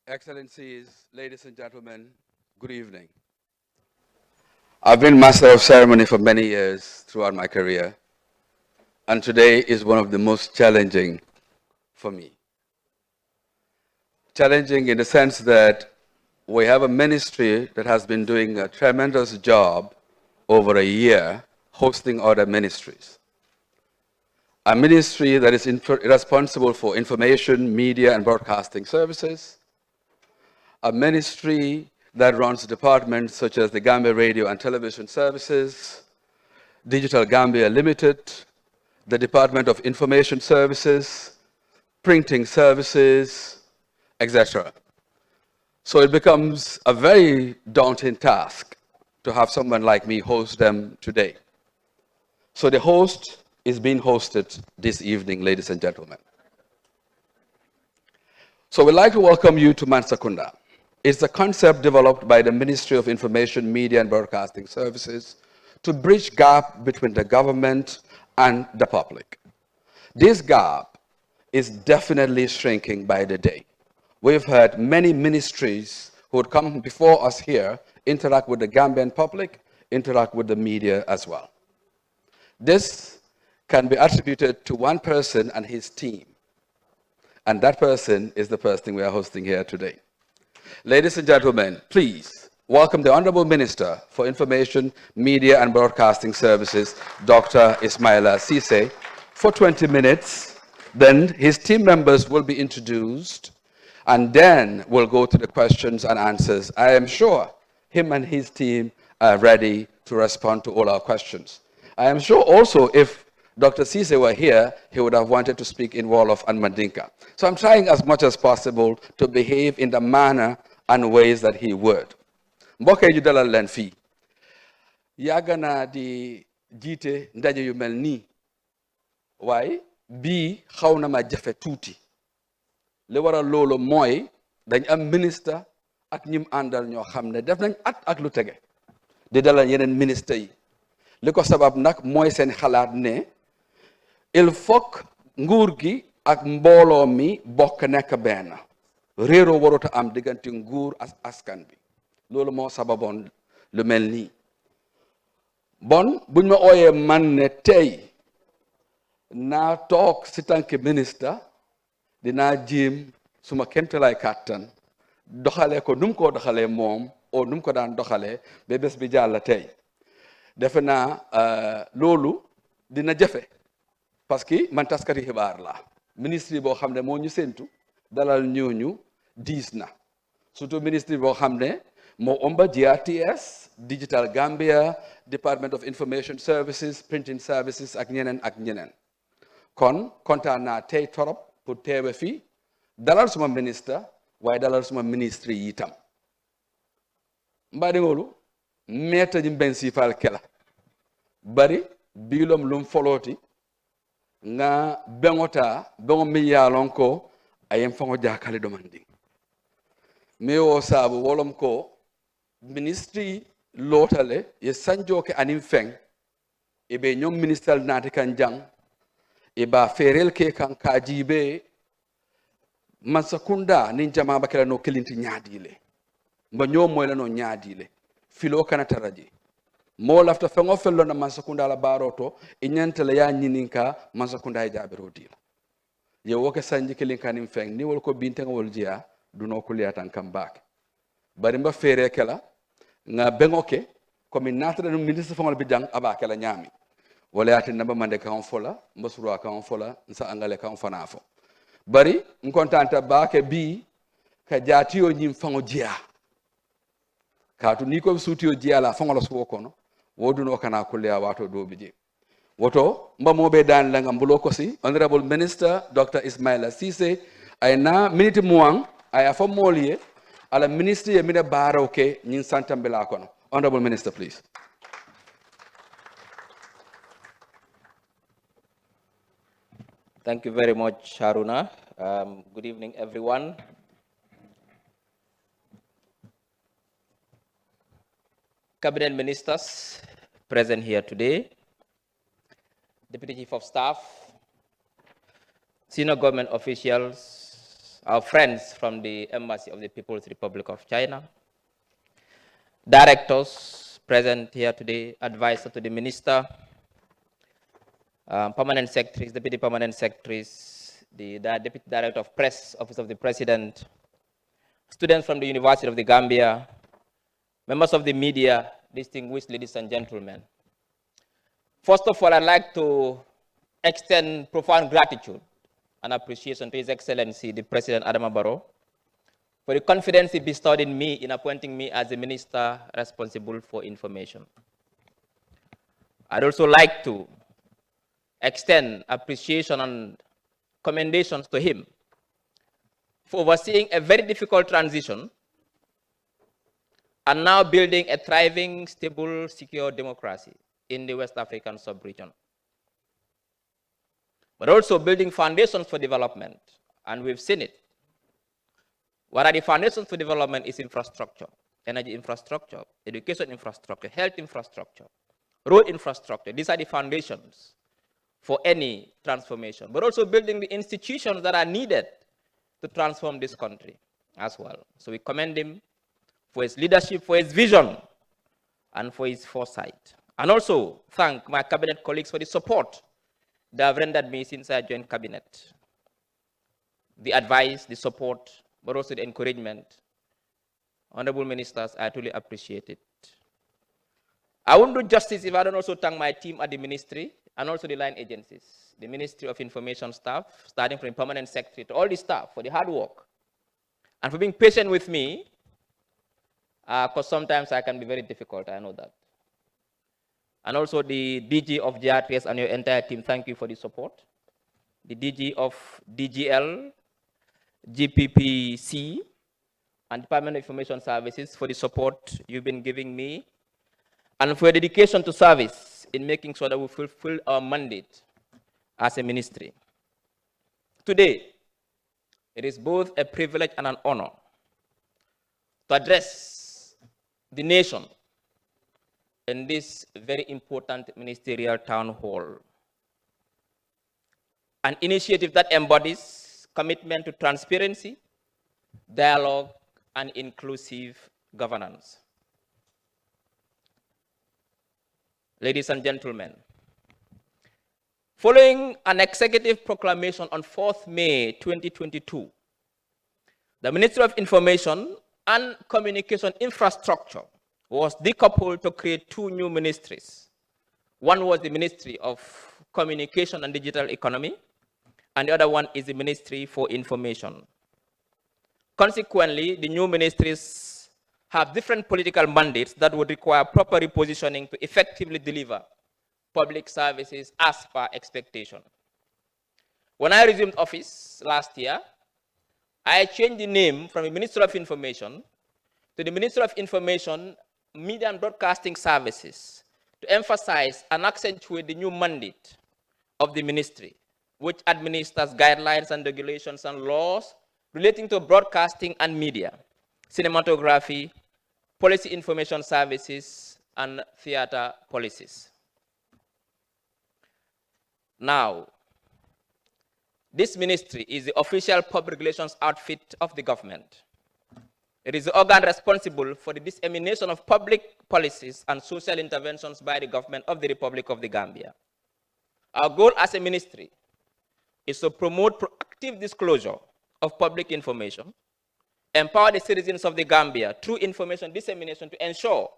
Excellencies, ladies and gentlemen, good evening. I've been Master of Ceremony for many years throughout my career, and today is one of the most challenging for me. Challenging in the sense that we have a ministry that has been doing a tremendous job over a year hosting other ministries. A ministry that is responsible for information, media, and broadcasting services. A ministry that runs departments such as the Gambia Radio and Television Services, Digital Gambia Limited, the Department of Information Services, Printing Services, etc. So it becomes a very daunting task to have someone like me host them today. So the host is being hosted this evening, ladies and gentlemen. So we'd like to welcome you to Mansa Kunda. It's a concept developed by the Ministry of Information, Media and Broadcasting Services to bridge gap between the government and the public. This gap is definitely shrinking by the day. We've had many ministries who would come before us here, interact with the Gambian public, interact with the media as well. This can be attributed to one person and his team. And that person is the person we are hosting here today. Ladies and gentlemen, please welcome the Honorable Minister for Information, Media and Broadcasting Services, Dr.Ismaila Ceesay, for 20 minutes. Then his team members will be introduced, and then we'll go to the questions and answers. I am sure him and his team are ready to respond to all our questions. I am sure also if Dr. Ceesay were here, he would have wanted to speak in Wolof and Mandinka. So I'm trying as much as possible to behave in the manner and ways that he would. Mbokk yi dalal leen fii yàgg naa di jiite ndaje yu mel nii waaye bii xaw na ma jafe tuuti li waral loolu mooy dañ am ministre ak ñim àndal ñoo xam ne def nañ at ak lu tege di dalal yeneen ministre yi li ko sabab nag mooy seen xalaat ne il faut nguur gi ak mbooloo mi bokk nekk benn réeroo warut a am diggante nguur ak askan bi loolu moo sababoon lu mel nii bon buñ ma ooyee man ne tey naa toog si tànki ministre dinaa jéem suma kéemtalaay kàttan doxalee ko nu mu ko doxalee moom o nu mu ko daan doxalee ba bés bi jàll tey defe naa loolu dina jafe parce que man taskati xibaar la ministre boo xam ne moo ñu séntu dalal ñooñu diis na surtout ministre boo xam ne moo ëmba GRTS Digital Gambia Department of Information Services Printing Services ak ñeneen kon kontaan naa tey torop pour teewe fii dalal suma ministre waaye dalal suma ministre yi itam mbaadi ngoolu meeta ji mben siifal kela bari biilom lum folooti nga bengota bengo mi yaalon ko ayem fango jakale domandi me o sabu wolom ko ministry lotale ye sanjoke anim feng e be nyom ministal nati kan jang e ba ferel ke kan kajibe Mansa Kunda nin jama bakela no kelinti nyaadile mba nyom moy la no nyaadile filo kana taraji mo lafta fengo fello na Mansa Kunda la baroto e nyantale ya nyininka Mansa Kunda e jabero dila ye woke sanji kelinka nim feng ni wol ko bintenga wol jiya duno ko liatan kam baake bari mba fere kala nga bengoke komi natra no ministre fongol bi jang abake la nyami wala yati namba mande kan fola mbasuro kan fola nsa angale kan fanafo bari nkontanta baake bi ka jatiyo nyim fango jiya katu ni ko sutiyo jiya la fango la suwo kono woduno kana kulya wato do bije woto mba mobe dan la ngambulo ko si honorable minister Dr.Ismaila Ceesay ayna minute muang aya fo molie ala ministre ye mine baro ke nyin santambela kono honorable minister please. Thank you very much, Haruna. Good evening, everyone. Cabinet ministers present here today, Deputy Chief of Staff, senior government officials, our friends from the Embassy of the People's Republic of China, directors present here today, advisor to the minister, permanent secretaries, deputy permanent secretaries, the deputy director of press, office of the president, students from the University of the Gambia, members of the media, distinguished ladies and gentlemen. First of all, I'd like to extend profound gratitude and appreciation to His Excellency, the President Adama Barrow, for the confidence he bestowed in me in appointing me as the minister responsible for information. I'd also like to extend appreciation and commendations to him for overseeing a very difficult transition and now building a thriving, stable, secure democracy in the West African sub-region. But also building foundations for development, and we've seen it. What are the foundations for development is infrastructure, energy infrastructure, education infrastructure, health infrastructure, road infrastructure. These are the foundations for any transformation, but also building the institutions that are needed to transform this country as well. So we commend him for his leadership, for his vision, and for his foresight. And also thank my cabinet colleagues for the support they have rendered me since I joined cabinet. The advice, the support, but also the encouragement. Honorable ministers, I truly appreciate it. I won't do justice if I don't also thank my team at the ministry and also the line agencies, the Ministry of Information staff, starting from the permanent secretary to all the staff for the hard work and for being patient with me, because sometimes I can be very difficult, I know that. And also the DG of GRTS and your entire team, thank you for the support. The DG of DGL, GPPC, and Department of Information Services for the support you've been giving me, and for your dedication to service in making sure that we fulfill our mandate as a ministry. Today, it is both a privilege and an honor to address the nation in this very important ministerial town hall, an initiative that embodies commitment to transparency, dialogue, and inclusive governance. Ladies and gentlemen, following an executive proclamation on 4th May 2022, the Ministry of Information and Communication Infrastructure was decoupled to create two new ministries. One was the Ministry of Communication and Digital Economy, and the other one is the Ministry for Information. Consequently, the new ministries have different political mandates that would require proper repositioning to effectively deliver public services as per expectation. When I resumed office last year, I changed the name from the Ministry of Information to the Ministry of Information, Media and Broadcasting Services to emphasize and accentuate the new mandate of the ministry, which administers guidelines and regulations and laws relating to broadcasting and media, cinematography, policy information services, and theater policies. Now, this ministry is the official public relations outfit of the government. It is the organ responsible for the dissemination of public policies and social interventions by the government of the Republic of the Gambia. Our goal as a ministry is to promote proactive disclosure of public information, empower the citizens of the Gambia through information dissemination to ensure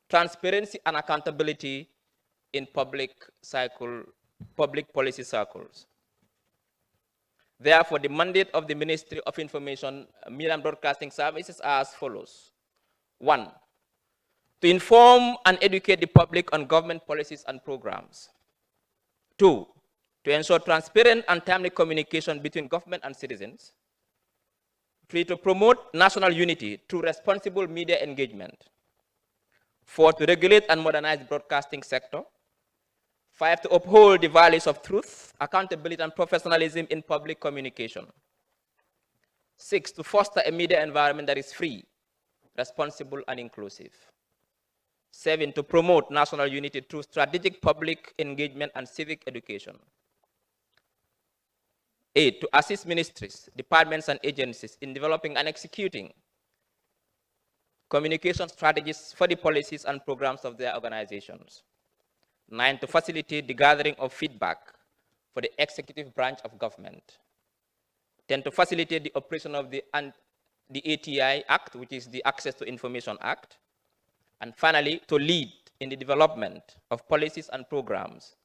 transparency and accountability in public policy circles. Therefore, the mandate of the Ministry of Information, Media and Broadcasting Services are as follows. 1, to inform and educate the public on government policies and programs. 2, to ensure transparent and timely communication between government and citizens. 3, to promote national unity through responsible media engagement. 4, to regulate and modernize the broadcasting sector. 5, to uphold the values of truth, accountability, and professionalism in public communication. 6, to foster a media environment that is free, responsible, and inclusive. 7, to promote national unity through strategic public engagement and civic education. 8, to assist ministries, departments, and agencies in developing and executing communication strategies for the policies and programs of their organizations. 9, to facilitate the gathering of feedback for the executive branch of government. 10, to facilitate the operation of the ATI Act, which is the Access to Information Act. And finally, to lead in the development of policies and programs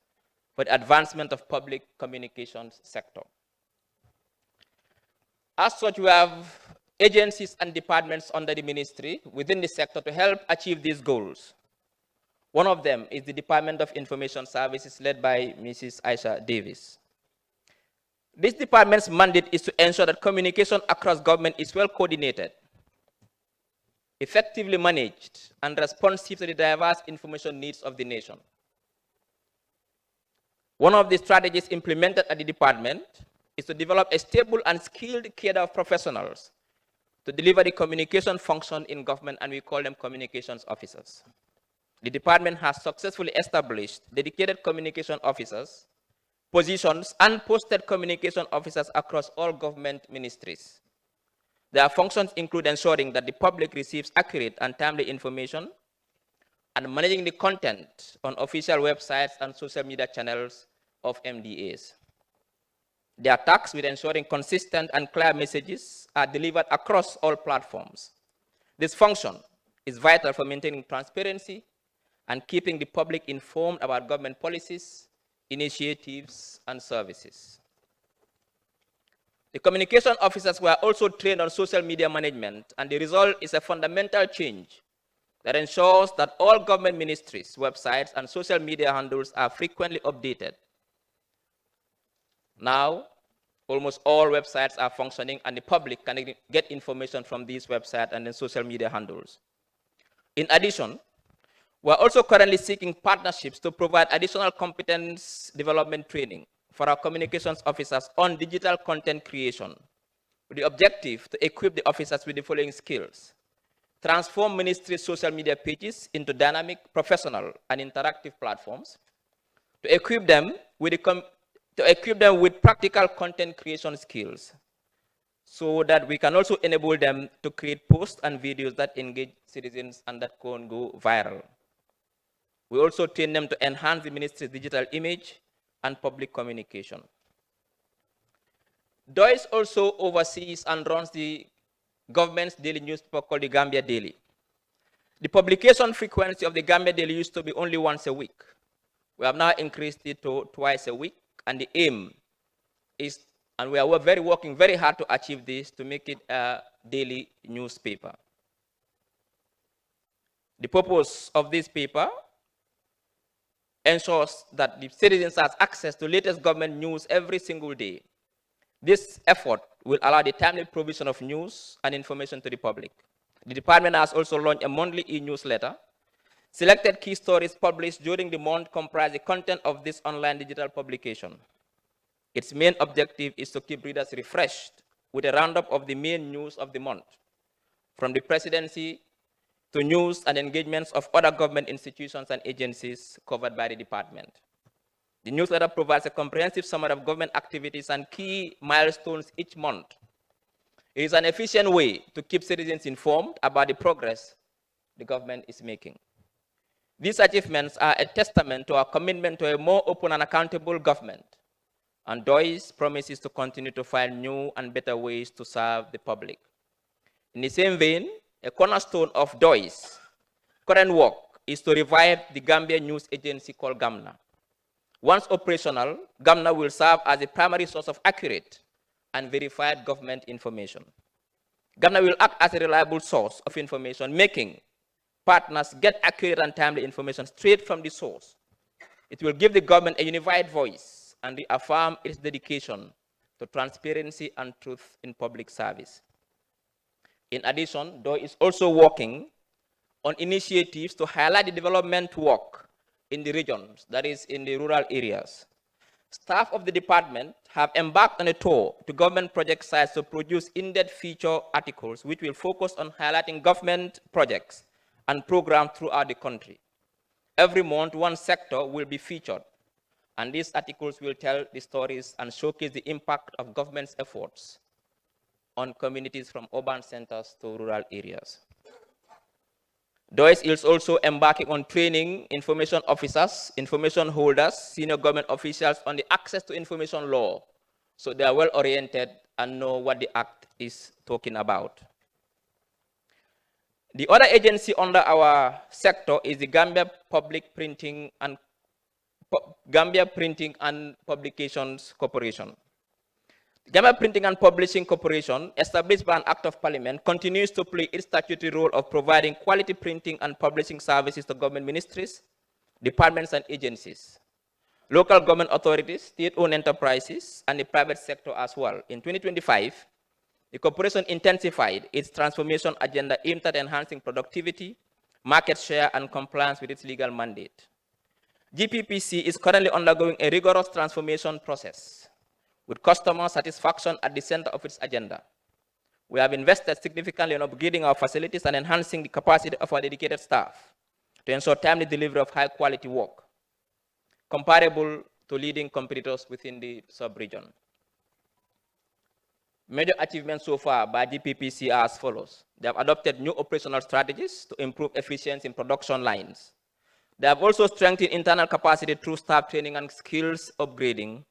for the advancement of public communications sector. As such, we have agencies and departments under the ministry within the sector to help achieve these goals. One of them is the Department of Information Services led by Mrs. Aisha Davis. This department's mandate is to ensure that communication across government is well coordinated, effectively managed, and responsive to the diverse information needs of the nation. One of the strategies implemented at the department is to develop a stable and skilled cadre of professionals to deliver the communication function in government, and we call them communications officers. The department has successfully established dedicated communication officers, positions, and posted communication officers across all government ministries. Their functions include ensuring that the public receives accurate and timely information and managing the content on official websites and social media channels of MDAs. They are tasked with ensuring consistent and clear messages are delivered across all platforms. This function is vital for maintaining transparency and keeping the public informed about government policies, initiatives, and services. The communication officers were also trained on social media management, and the result is a fundamental change that ensures that all government ministries, websites, and social media handles are frequently updated. Now, almost all websites are functioning, and the public can get information from these websites and then social media handles. In addition, we're also currently seeking partnerships to provide additional competence development training for our communications officers on digital content creation, with the objective to equip the officers with the following skills: transform ministry social media pages into dynamic, professional, and interactive platforms, to equip them with practical content creation skills, so that we can also enable them to create posts and videos that engage citizens and that can go viral. We also train them to enhance the ministry's digital image and public communication. DOIS also oversees and runs the government's daily newspaper called the Gambia Daily. The publication frequency of the Gambia Daily used to be only once a week. We have now increased it to twice a week, and the aim is, and we are working very hard to achieve this, to make it a daily newspaper. The purpose of this paper ensures that the citizens have access to latest government news every single day. This effort will allow the timely provision of news and information to the public. The department has also launched a monthly e-newsletter. Selected key stories published during the month comprise the content of this online digital publication. Its main objective is to keep readers refreshed with a roundup of the main news of the month, from the presidency to news and engagements of other government institutions and agencies covered by the department. The newsletter provides a comprehensive summary of government activities and key milestones each month. It is an efficient way to keep citizens informed about the progress the government is making. These achievements are a testament to our commitment to a more open and accountable government, and DOIS promises to continue to find new and better ways to serve the public. In the same vein, a cornerstone of DOIS' current work is to revive the Gambia news agency called GAMNA. Once operational, GAMNA will serve as a primary source of accurate and verified government information. GAMNA will act as a reliable source of information, making partners get accurate and timely information straight from the source. It will give the government a unified voice and reaffirm its dedication to transparency and truth in public service. In addition, DOI is also working on initiatives to highlight the development work in the regions, that is, in the rural areas. Staff of the department have embarked on a tour to government project sites to produce in-depth feature articles which will focus on highlighting government projects and programmed throughout the country. Every month, one sector will be featured, and these articles will tell the stories and showcase the impact of government's efforts on communities from urban centers to rural areas. DOIS is also embarking on training information officers, information holders, senior government officials on the access to information law, so they are well oriented and know what the Act is talking about. The other agency under our sector is the Gambia Printing and Publications Corporation. The Gambia Printing and Publishing Corporation, established by an Act of Parliament, continues to play its statutory role of providing quality printing and publishing services to government ministries, departments and agencies, local government authorities, state-owned enterprises, and the private sector as well. In 2025, the corporation intensified its transformation agenda aimed at enhancing productivity, market share, and compliance with its legal mandate. GPPC is currently undergoing a rigorous transformation process with customer satisfaction at the center of its agenda. We have invested significantly in upgrading our facilities and enhancing the capacity of our dedicated staff to ensure timely delivery of high-quality work, comparable to leading competitors within the sub-region. Major achievements so far by GPPC are as follows. They have adopted new operational strategies to improve efficiency in production lines. They have also strengthened internal capacity through staff training and skills upgrading,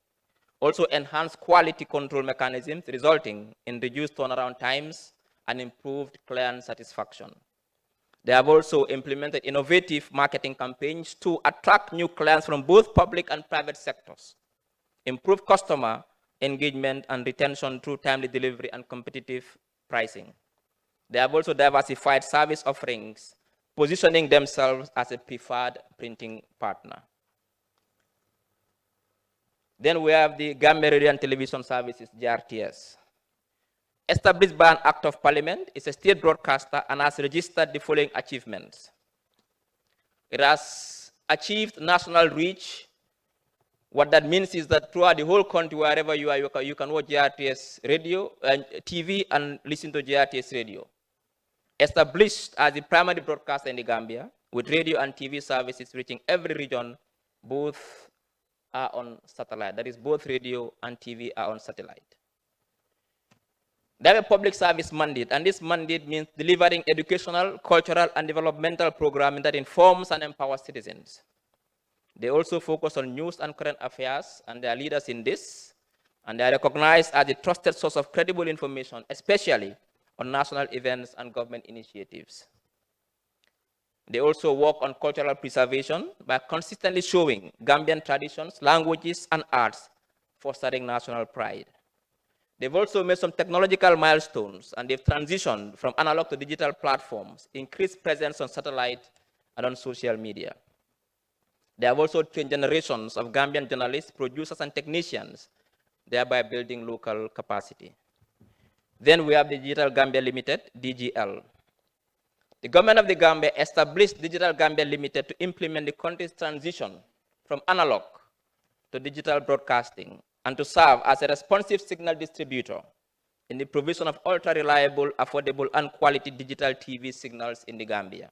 also enhanced quality control mechanisms, resulting in reduced turnaround times and improved client satisfaction. They have also implemented innovative marketing campaigns to attract new clients from both public and private sectors, improve customer engagement and retention through timely delivery and competitive pricing. They have also diversified service offerings, positioning themselves as a preferred printing partner. Then we have the Gambia Radio and Television Services, GRTS. Established by an Act of Parliament, it's a state broadcaster and has registered the following achievements. It has achieved national reach. What that means is that throughout the whole country, wherever you are, you can watch GRTS radio and TV and listen to GRTS radio. Established as the primary broadcaster in the Gambia, with radio and TV services reaching every region, both are on satellite. That is, both radio and TV are on satellite. They have a public service mandate, and this mandate means delivering educational, cultural, and developmental programming that informs and empowers citizens. They also focus on news and current affairs, and they are leaders in this, and they are recognized as a trusted source of credible information, especially on national events and government initiatives. They also work on cultural preservation by consistently showing Gambian traditions, languages, and arts, fostering national pride. They've also made some technological milestones, and they've transitioned from analog to digital platforms, increased presence on satellite and on social media. They have also trained generations of Gambian journalists, producers, and technicians, thereby building local capacity. Then we have the Digital Gambia Limited, DGL. The government of the Gambia established Digital Gambia Limited to implement the country's transition from analog to digital broadcasting and to serve as a responsive signal distributor in the provision of ultra-reliable, affordable, and quality digital TV signals in the Gambia.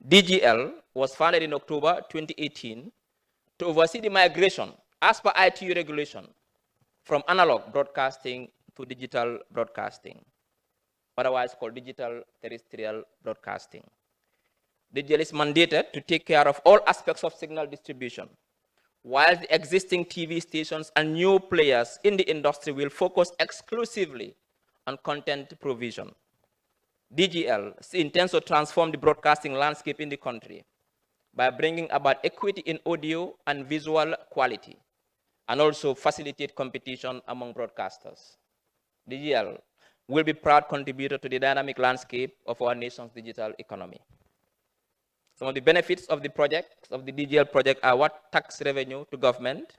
DGL was founded in October 2018 to oversee the migration, as per ITU regulation, from analog broadcasting to digital broadcasting, otherwise called digital terrestrial broadcasting. DGL is mandated to take care of all aspects of signal distribution, while the existing TV stations and new players in the industry will focus exclusively on content provision. DGL intends to transform the broadcasting landscape in the country by bringing about equity in audio and visual quality, and also facilitate competition among broadcasters. DGL will be a proud contributor to the dynamic landscape of our nation's digital economy. Some of the benefits of the project, of the DGL project, are what? Tax revenue to government.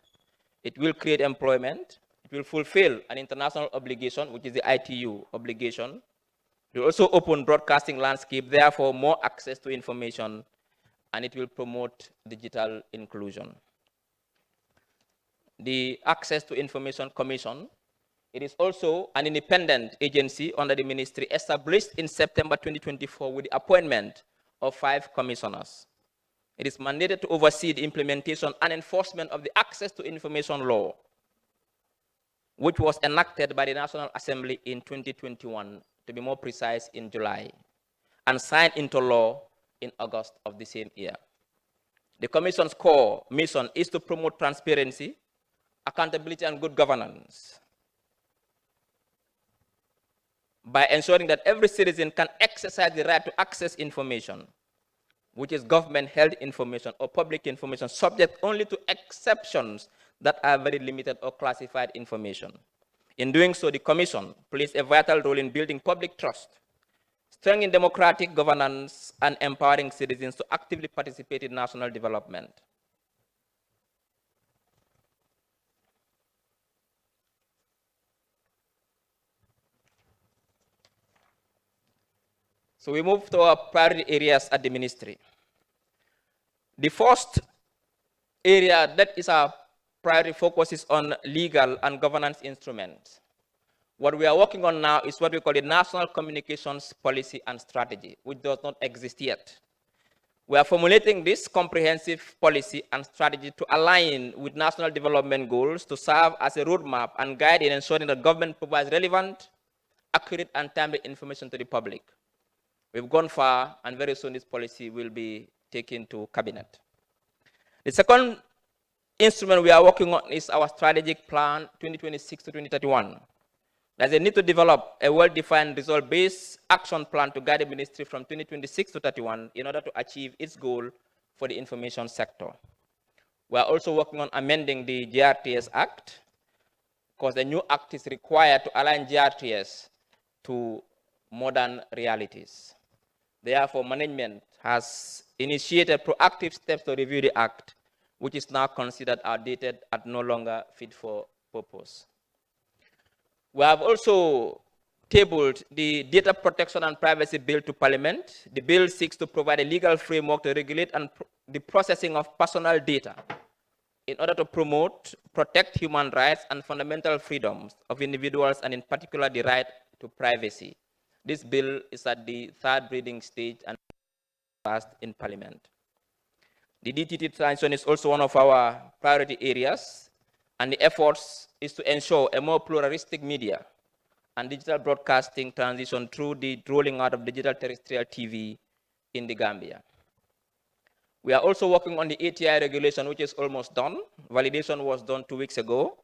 It will create employment. It will fulfill an international obligation, which is the ITU obligation. It will also open broadcasting landscape, therefore more access to information, and it will promote digital inclusion. The Access to Information Commission, it is also an independent agency under the ministry established in September 2024 with the appointment of 5 commissioners. It is mandated to oversee the implementation and enforcement of the Access to Information Law, which was enacted by the National Assembly in 2021, to be more precise, in July, and signed into law in August of the same year. The Commission's core mission is to promote transparency, accountability, and good governance by ensuring that every citizen can exercise the right to access information, which is government-held information or public information, subject only to exceptions that are very limited or classified information. In doing so, the Commission plays a vital role in building public trust, strengthening democratic governance, and empowering citizens to actively participate in national development. So we move to our priority areas at the ministry. The first area that is our priority focus is on legal and governance instruments. What we are working on now is what we call the National Communications Policy and Strategy, which does not exist yet. We are formulating this comprehensive policy and strategy to align with national development goals to serve as a roadmap and guide in ensuring that government provides relevant, accurate, and timely information to the public. We've gone far, and very soon this policy will be taken to cabinet. The second instrument we are working on is our strategic plan 2026 to 2031. There's a need to develop a well-defined result-based action plan to guide the ministry from 2026 to 31 in order to achieve its goal for the information sector. We are also working on amending the GRTS Act, because the new act is required to align GRTS to modern realities. Therefore, management has initiated proactive steps to review the act, which is now considered outdated and no longer fit for purpose. We have also tabled the Data Protection and Privacy Bill to Parliament. The bill seeks to provide a legal framework to regulate the processing of personal data in order to promote, protect human rights and fundamental freedoms of individuals, and in particular the right to privacy. This bill is at the 3rd reading stage and passed in Parliament. The DTT transition is also one of our priority areas, and the efforts is to ensure a more pluralistic media and digital broadcasting transition through the rolling out of digital terrestrial TV in the Gambia. We are also working on the ATI regulation, which is almost done. Validation was done 2 weeks ago.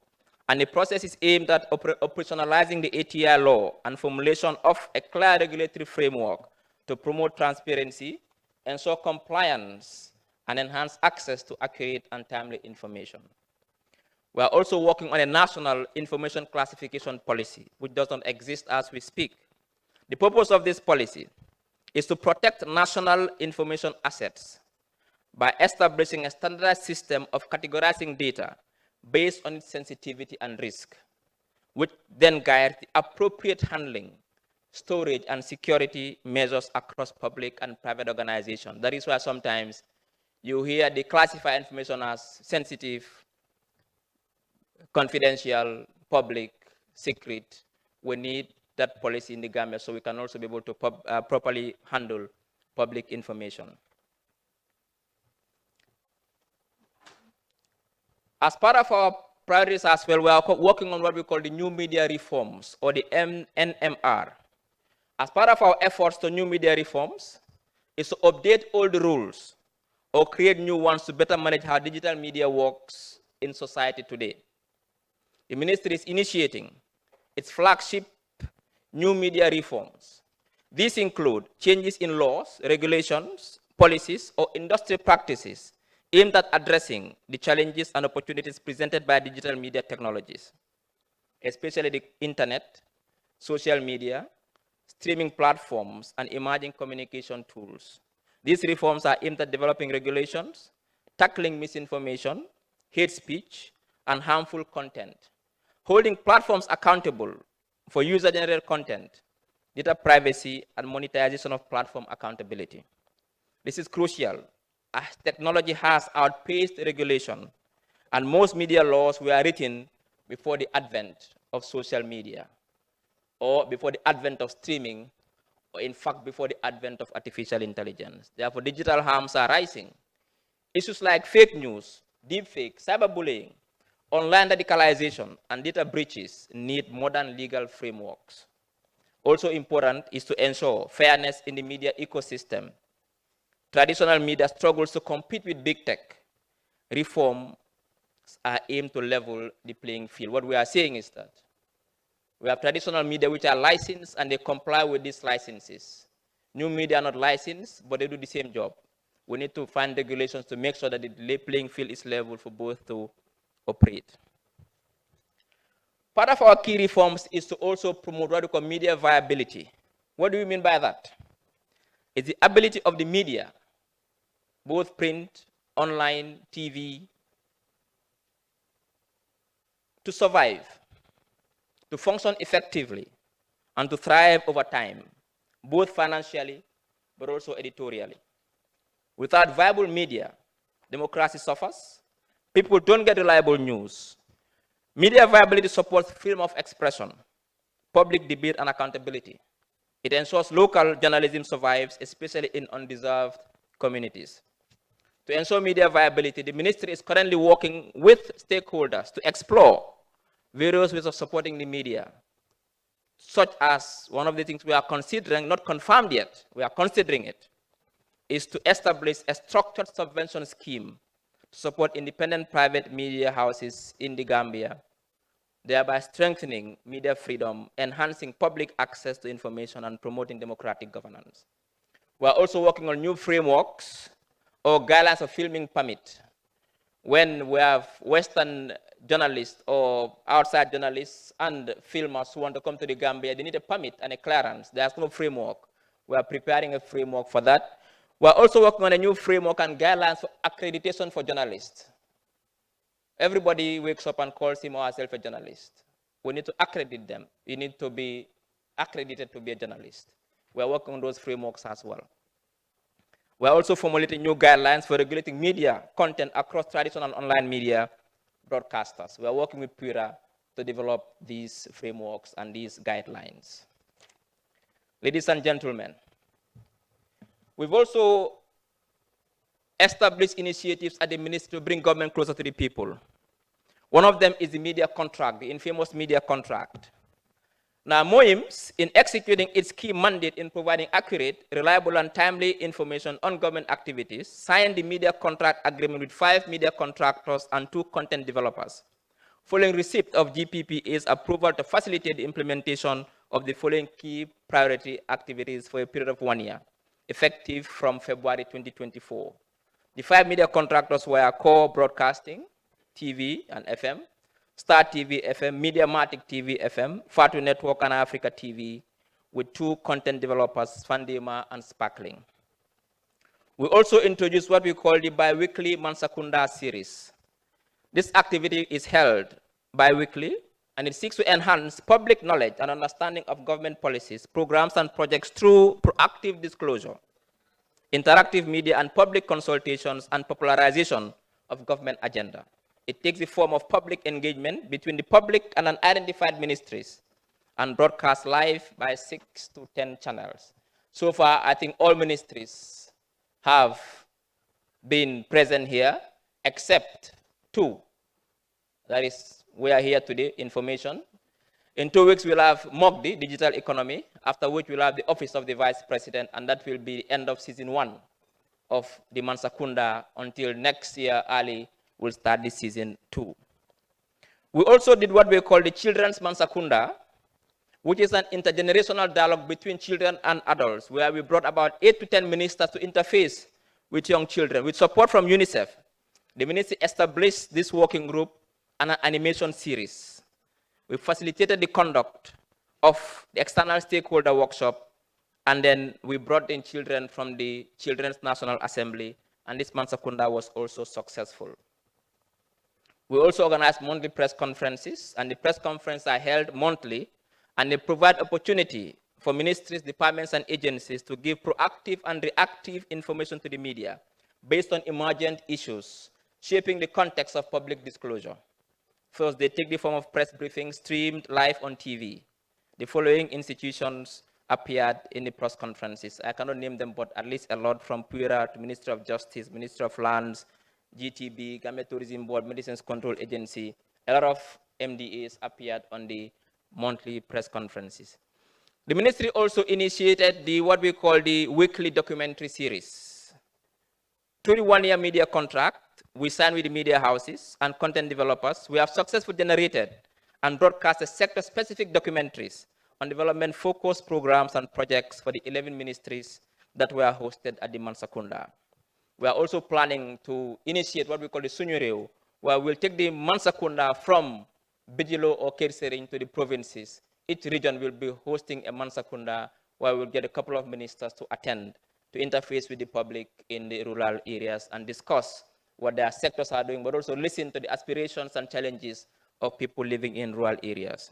And the process is aimed at operationalizing the ATI law and formulation of a clear regulatory framework to promote transparency, ensure compliance, and enhance access to accurate and timely information. We are also working on a national information classification policy, which does not exist as we speak. The purpose of this policy is to protect national information assets by establishing a standardized system of categorizing data based on its sensitivity and risk, which then guides the appropriate handling, storage, and security measures across public and private organizations. That is why sometimes you hear they classify information as sensitive, confidential, public, secret. We need that policy in the Gambia so we can also be able to properly handle public information. As part of our priorities as well, we are working on what we call the new media reforms, or the NMR. As part of our efforts to new media reforms is to update old rules or create new ones to better manage how digital media works in society today. The ministry is initiating its flagship new media reforms. These include changes in laws, regulations, policies, or industry practices aimed at addressing the challenges and opportunities presented by digital media technologies, especially the internet, social media, streaming platforms, and emerging communication tools. These reforms are aimed at developing regulations, tackling misinformation, hate speech, and harmful content, holding platforms accountable for user-generated content, data privacy, and monetization of platform accountability. This is crucial as technology has outpaced regulation, and most media laws were written before the advent of social media, or before the advent of streaming, or in fact before the advent of artificial intelligence. Therefore, digital harms are rising. Issues like fake news, deepfake, cyberbullying, online radicalization, and data breaches need modern legal frameworks. Also important is to ensure fairness in the media ecosystem. Traditional media struggles to compete with big tech. Reforms are aimed to level the playing field. What we are saying is that we have traditional media which are licensed and they comply with these licenses. New media are not licensed, but they do the same job. We need to find regulations to make sure that the playing field is level for both to operate. Part of our key reforms is to also promote what we call media viability. What do we mean by that? It's the ability of the media, both print, online, TV, to survive, to function effectively, and to thrive over time, both financially, but also editorially. Without viable media, democracy suffers, people don't get reliable news. Media viability supports freedom of expression, public debate, and accountability. It ensures local journalism survives, especially in undeserved communities. To ensure media viability, the ministry is currently working with stakeholders to explore various ways of supporting the media, such as one of the things we are considering, not confirmed yet, we are considering it, is to establish a structured subvention scheme to support independent private media houses in the Gambia, thereby strengthening media freedom, enhancing public access to information, and promoting democratic governance. We are also working on new frameworks or guidelines of filming permit. When we have Western journalists or outside journalists and filmers who want to come to the Gambia, they need a permit and a clearance. There's no framework. We are preparing a framework for that. We are also working on a new framework and guidelines for accreditation for journalists. Everybody wakes up and calls him or herself a journalist. We need to accredit them. You need to be accredited to be a journalist. We are working on those frameworks as well. We are also formulating new guidelines for regulating media content across traditional and online media broadcasters. We are working with PURA to develop these frameworks and these guidelines. Ladies and gentlemen, we've also established initiatives at the ministry to bring government closer to the people. One of them is the media contract, the infamous media contract. Now, MOIMS, in executing its key mandate in providing accurate, reliable, and timely information on government activities, signed the media contract agreement with 5 media contractors and 2 content developers, following receipt of GPPA's approval to facilitate the implementation of the following key priority activities for a period of 1 year, effective from February 2024. The 5 media contractors were Core Broadcasting, TV and FM, Star TV FM, Mediamatic TV FM, Fatu Network and Africa TV, with 2 content developers, Fandima and Sparkling. We also introduced what we call the bi-weekly Mansa Kunda series. This activity is held bi-weekly, and it seeks to enhance public knowledge and understanding of government policies, programs, and projects through proactive disclosure, interactive media and public consultations, and popularization of government agenda. It takes the form of public engagement between the public and unidentified ministries and broadcast live by 6 to 10 channels. So far, I think all ministries have been present here, except 2. That is, we are here today, information. In 2 weeks, we'll have MOGDI, digital economy, after which we'll have the office of the vice president, and that will be the end of season 1 of the Mansa Kunda until next year early. We'll start this season 2. We also did what we call the Children's Mansa Kunda, which is an intergenerational dialogue between children and adults, where we brought about 8 to 10 ministers to interface with young children. With support from UNICEF, the ministry established this working group and an animation series. We facilitated the conduct of the external stakeholder workshop, and then we brought in children from the Children's National Assembly, and this Mansa Kunda was also successful. We also organize monthly press conferences, and the press conferences are held monthly, and they provide opportunity for ministries, departments, and agencies to give proactive and reactive information to the media based on emergent issues, shaping the context of public disclosure. First, they take the form of press briefings streamed live on TV. The following institutions appeared in the press conferences. I cannot name them, but at least a lot, from PURA to Ministry of Justice, Ministry of Lands, GTB, Gambia Tourism Board, Medicines Control Agency. A lot of MDAs appeared on the monthly press conferences. The ministry also initiated what we call the weekly documentary series. Through the one-year media contract we signed with the media houses and content developers, we have successfully generated and broadcasted sector-specific documentaries on development-focused programs and projects for the 11 ministries that were hosted at the Mansa Kunda. We are also planning to initiate what we call the Sunyureu, where we'll take the Mansa Kunda from Bijilo or Kersering to the provinces. Each region will be hosting a Mansa Kunda where we'll get a couple of ministers to attend, to interface with the public in the rural areas and discuss what their sectors are doing, but also listen to the aspirations and challenges of people living in rural areas.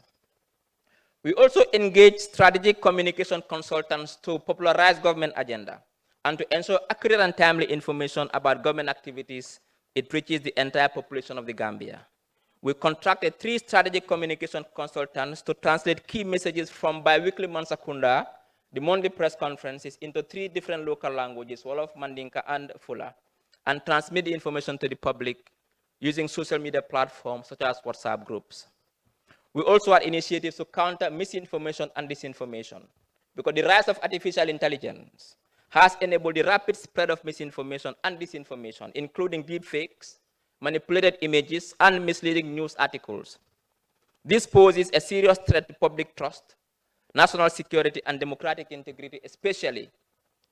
We also engage strategic communication consultants to popularize government agenda and to ensure accurate and timely information about government activities. It reaches the entire population of the Gambia. We contracted 3 strategic communication consultants to translate key messages from bi-weekly Mansa Kunda, the monthly press conferences, into 3 different local languages, Wolof, Mandinka, and Fula, and transmit the information to the public using social media platforms such as WhatsApp groups. We also had initiatives to counter misinformation and disinformation, because the rise of artificial intelligence has enabled the rapid spread of misinformation and disinformation, including deepfakes, manipulated images, and misleading news articles. This poses a serious threat to public trust, national security, and democratic integrity, especially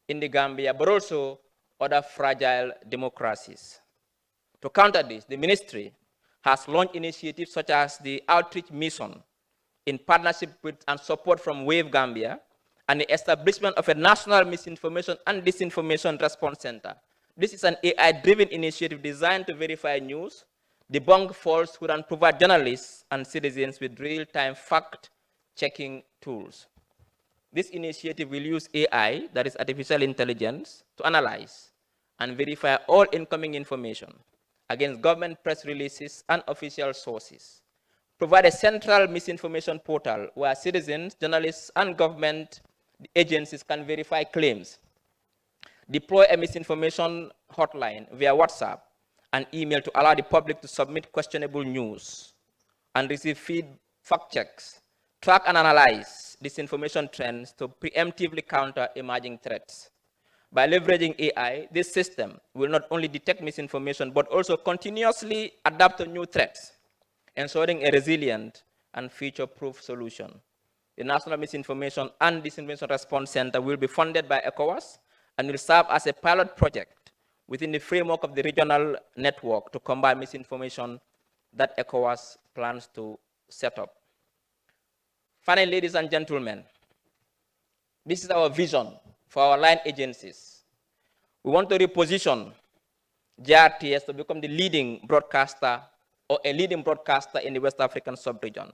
in the Gambia, but also other fragile democracies. To counter this, the ministry has launched initiatives such as the Outreach Mission in partnership with and support from Wave Gambia, and the establishment of a national misinformation and disinformation response center. This is an AI-driven initiative designed to verify news, debunk falsehood, and provide journalists and citizens with real-time fact-checking tools. This initiative will use AI, that is artificial intelligence, to analyze and verify all incoming information against government press releases and official sources. Provide a central misinformation portal where citizens, journalists, and government agencies can verify claims. Deploy a misinformation hotline via WhatsApp and email to allow the public to submit questionable news and receive fact checks. Track and analyze disinformation trends to preemptively counter emerging threats. By leveraging AI, this system will not only detect misinformation, but also continuously adapt to new threats, ensuring a resilient and future-proof solution. The National Misinformation and Disinformation Response Center will be funded by ECOWAS and will serve as a pilot project within the framework of the regional network to combat misinformation that ECOWAS plans to set up. Finally, ladies and gentlemen, this is our vision for our line agencies. We want to reposition JRTS to become the leading broadcaster or a leading broadcaster in the West African sub-region,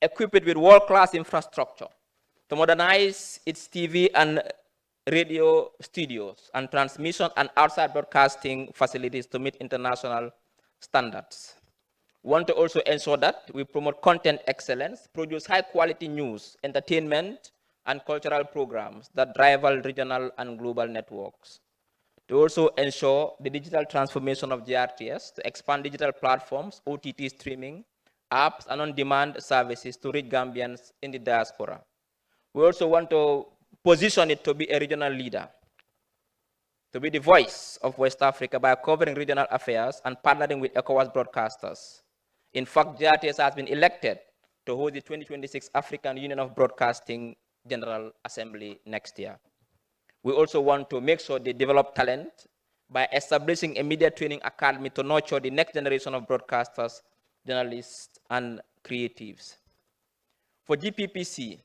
equip it with world-class infrastructure to modernize its TV and radio studios and transmission and outside broadcasting facilities to meet international standards. We want to also ensure that we promote content excellence, produce high-quality news, entertainment, and cultural programs that rival regional and global networks. To also ensure the digital transformation of JRTS to expand digital platforms, OTT streaming, apps, and on-demand services to reach Gambians in the diaspora. We also want to position it to be a regional leader, to be the voice of West Africa by covering regional affairs and partnering with ECOWAS broadcasters. In fact, JRTS has been elected to host the 2026 African Union of Broadcasting General Assembly next year. We also want to make sure they develop talent by establishing a media training academy to nurture the next generation of broadcasters, journalists, and creatives. For GPPC,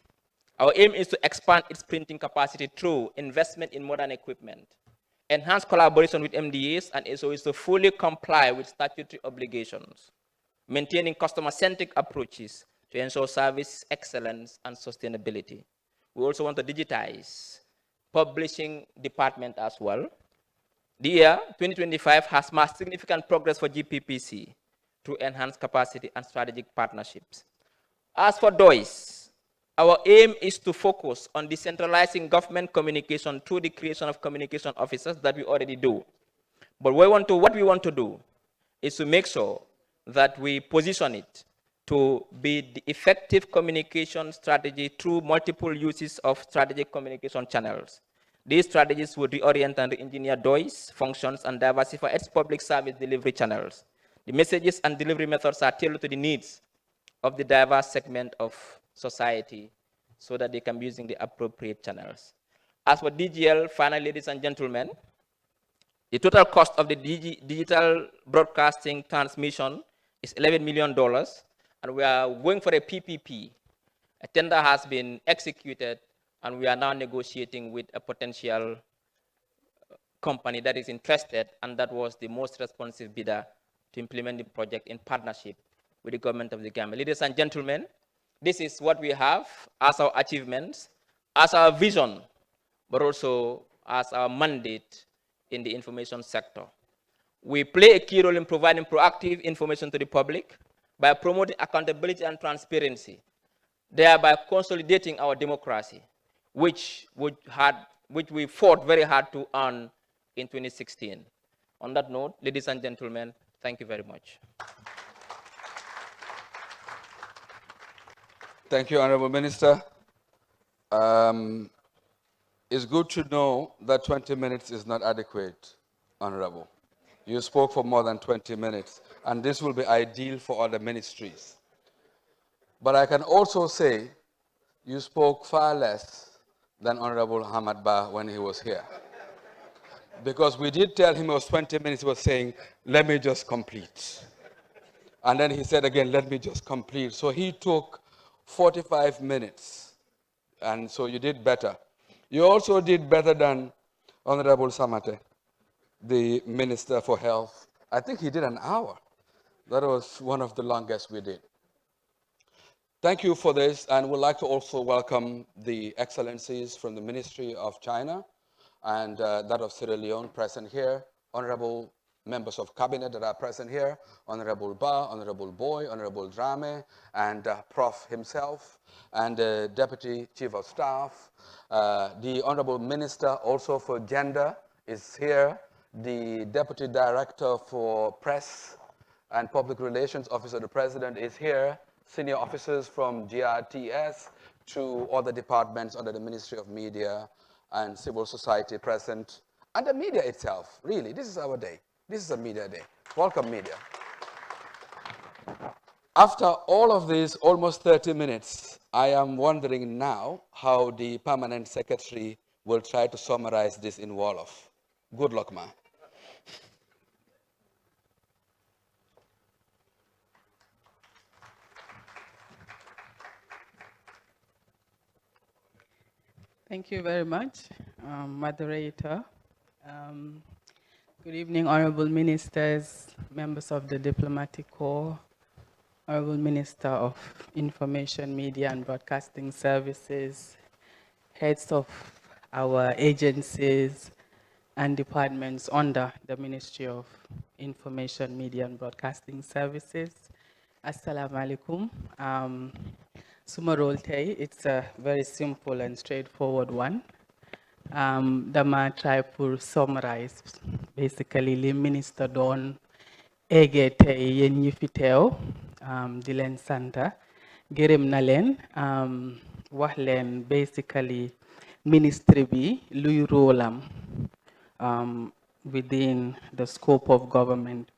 our aim is to expand its printing capacity through investment in modern equipment, enhance collaboration with MDAs, and also is to fully comply with statutory obligations, maintaining customer-centric approaches to ensure service excellence and sustainability. We also want to digitize publishing department as well. The year 2025 has marked significant progress for GPPC through enhanced capacity and strategic partnerships. As for DOIS, Our aim is to focus on decentralizing government communication through the creation of communication officers that we already do. But what we want to do is to make sure that we position it to be the effective communication strategy through multiple uses of strategic communication channels. These strategies would reorient and re-engineer DOI's functions and diversify its public service delivery channels. The messages and delivery methods are tailored to the needs of the diverse segment of society so that they can be using the appropriate channels. As for DGL, finally, ladies and gentlemen, the total cost of the digital broadcasting transmission is $11 million, and we are going for a PPP. A tender has been executed, and we are now negotiating with a potential company that is interested, and that was the most responsive bidder to implement the project in partnership with the government of the Gambia. Ladies and gentlemen, this is what we have as our achievements, as our vision, but also as our mandate in the information sector. We play a key role in providing proactive information to the public by promoting accountability and transparency, thereby consolidating our democracy, which we fought very hard to earn in 2016. On that note, ladies and gentlemen, thank you very much. Thank you, Honorable Minister. It's good to know that 20 minutes is not adequate, Honorable. You spoke for more than 20 minutes, and this will be ideal for other ministries. But I can also say you spoke far less than Honorable Hamad Ba when he was here. Because we did tell him it was 20 minutes, he was saying, let me just complete. And then he said again, let me just complete. So he took 45 minutes, and so you did better. You also did better than Honorable Samate, the Minister for Health. I think he did an hour. That was one of the longest we did. Thank you for this, and we'd like to also welcome the excellencies from the Ministry of China and that of Sierra Leone present here, honorable members of cabinet that are present here, Honorable Ba, Honorable Boy, Honorable Drame, and Prof himself, and the Deputy Chief of Staff. The Honorable Minister also for Gender is here. The Deputy Director for Press and Public Relations Office of the President is here. Senior officers from GRTS to other departments under the Ministry of Media and Civil Society present, and the media itself. Really, this is our day. This is a media day. Welcome, media. After all of this, almost 30 minutes, I am wondering now how the Permanent Secretary will try to summarize this in Wolof. Good luck, ma. Thank you very much, moderator. Good evening, honorable ministers, members of the diplomatic corps, honorable Minister of Information, Media and Broadcasting Services, heads of our agencies and departments under the Ministry of Information, Media and Broadcasting Services. Assalamu alaikum. Suma role tay, it's a very simple and straightforward one. Dama try to summarize basically the minister don ege tay yen ñi fi teew di leen santa gërëm na leen wax leen basically ministry bi luy role am within the scope of government.